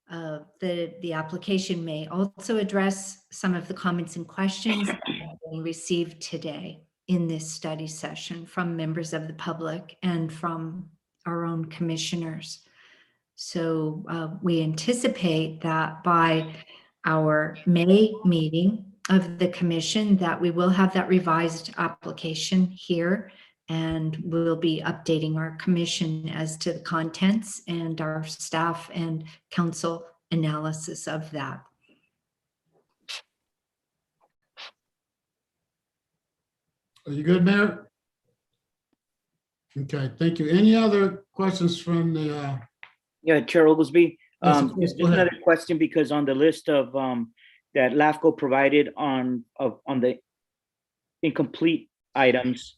The application may also address some of the comments and questions that have been received today in this study session from members of the public and from our own commissioners. So we anticipate that by our May meeting of the commission that we will have that revised application here, and we'll be updating our commission as to the contents and our staff and council analysis of that. Are you good, Mayor? Okay, thank you. Any other questions from the? Yeah, Chair Oglesby. Just another question, because on the list of that LAFCO provided on the incomplete items,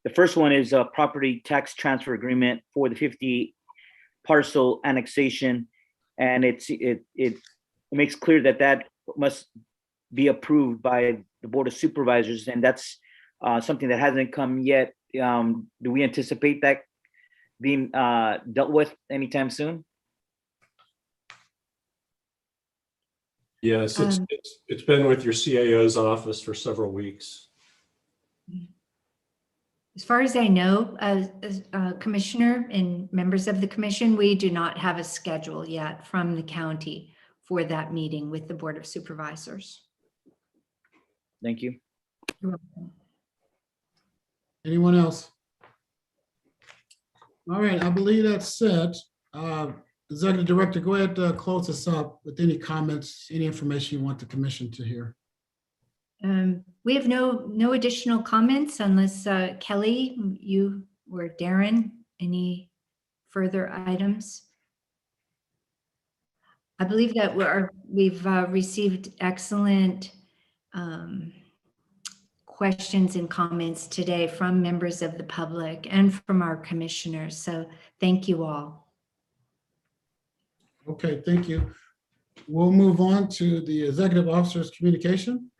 the first one is a property tax transfer agreement for the 50 parcel annexation, and it makes clear that must be approved by the Board of Supervisors, and that's something that hasn't come yet. Do we anticipate that being dealt with anytime soon? Yes, it's been with your CAO's office for several weeks. As far as I know, Commissioner and members of the commission, we do not have a schedule yet from the county for that meeting with the Board of Supervisors. Thank you. You're welcome. Anyone else? All right, I believe that's said. Executive Director, go ahead, close us up with any comments, any information you want the commission to hear. We have no additional comments unless Kelly, you or Darren, any further items? I believe that we've received excellent questions and comments today from members of the public and from our commissioners. So thank you all. Okay, thank you. We'll move on to the executive officer's communication.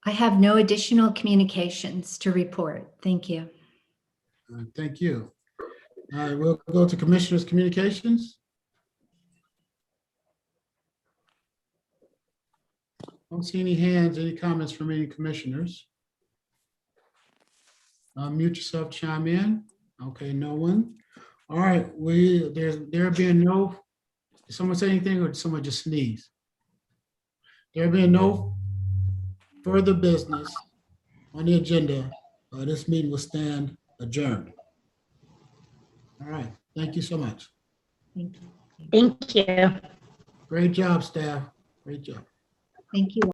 I have no additional communications to report. Thank you. Thank you. All right, we'll go to commissioners' communications. Don't see any hands, any comments from any commissioners. Mute yourself, chime in. Okay, no one. All right, there being no, did someone say anything or did someone just sneeze? There being no further business on the agenda, this meeting will stand adjourned. All right, thank you so much. Thank you. Thank you. Great job, staff. Great job. Thank you.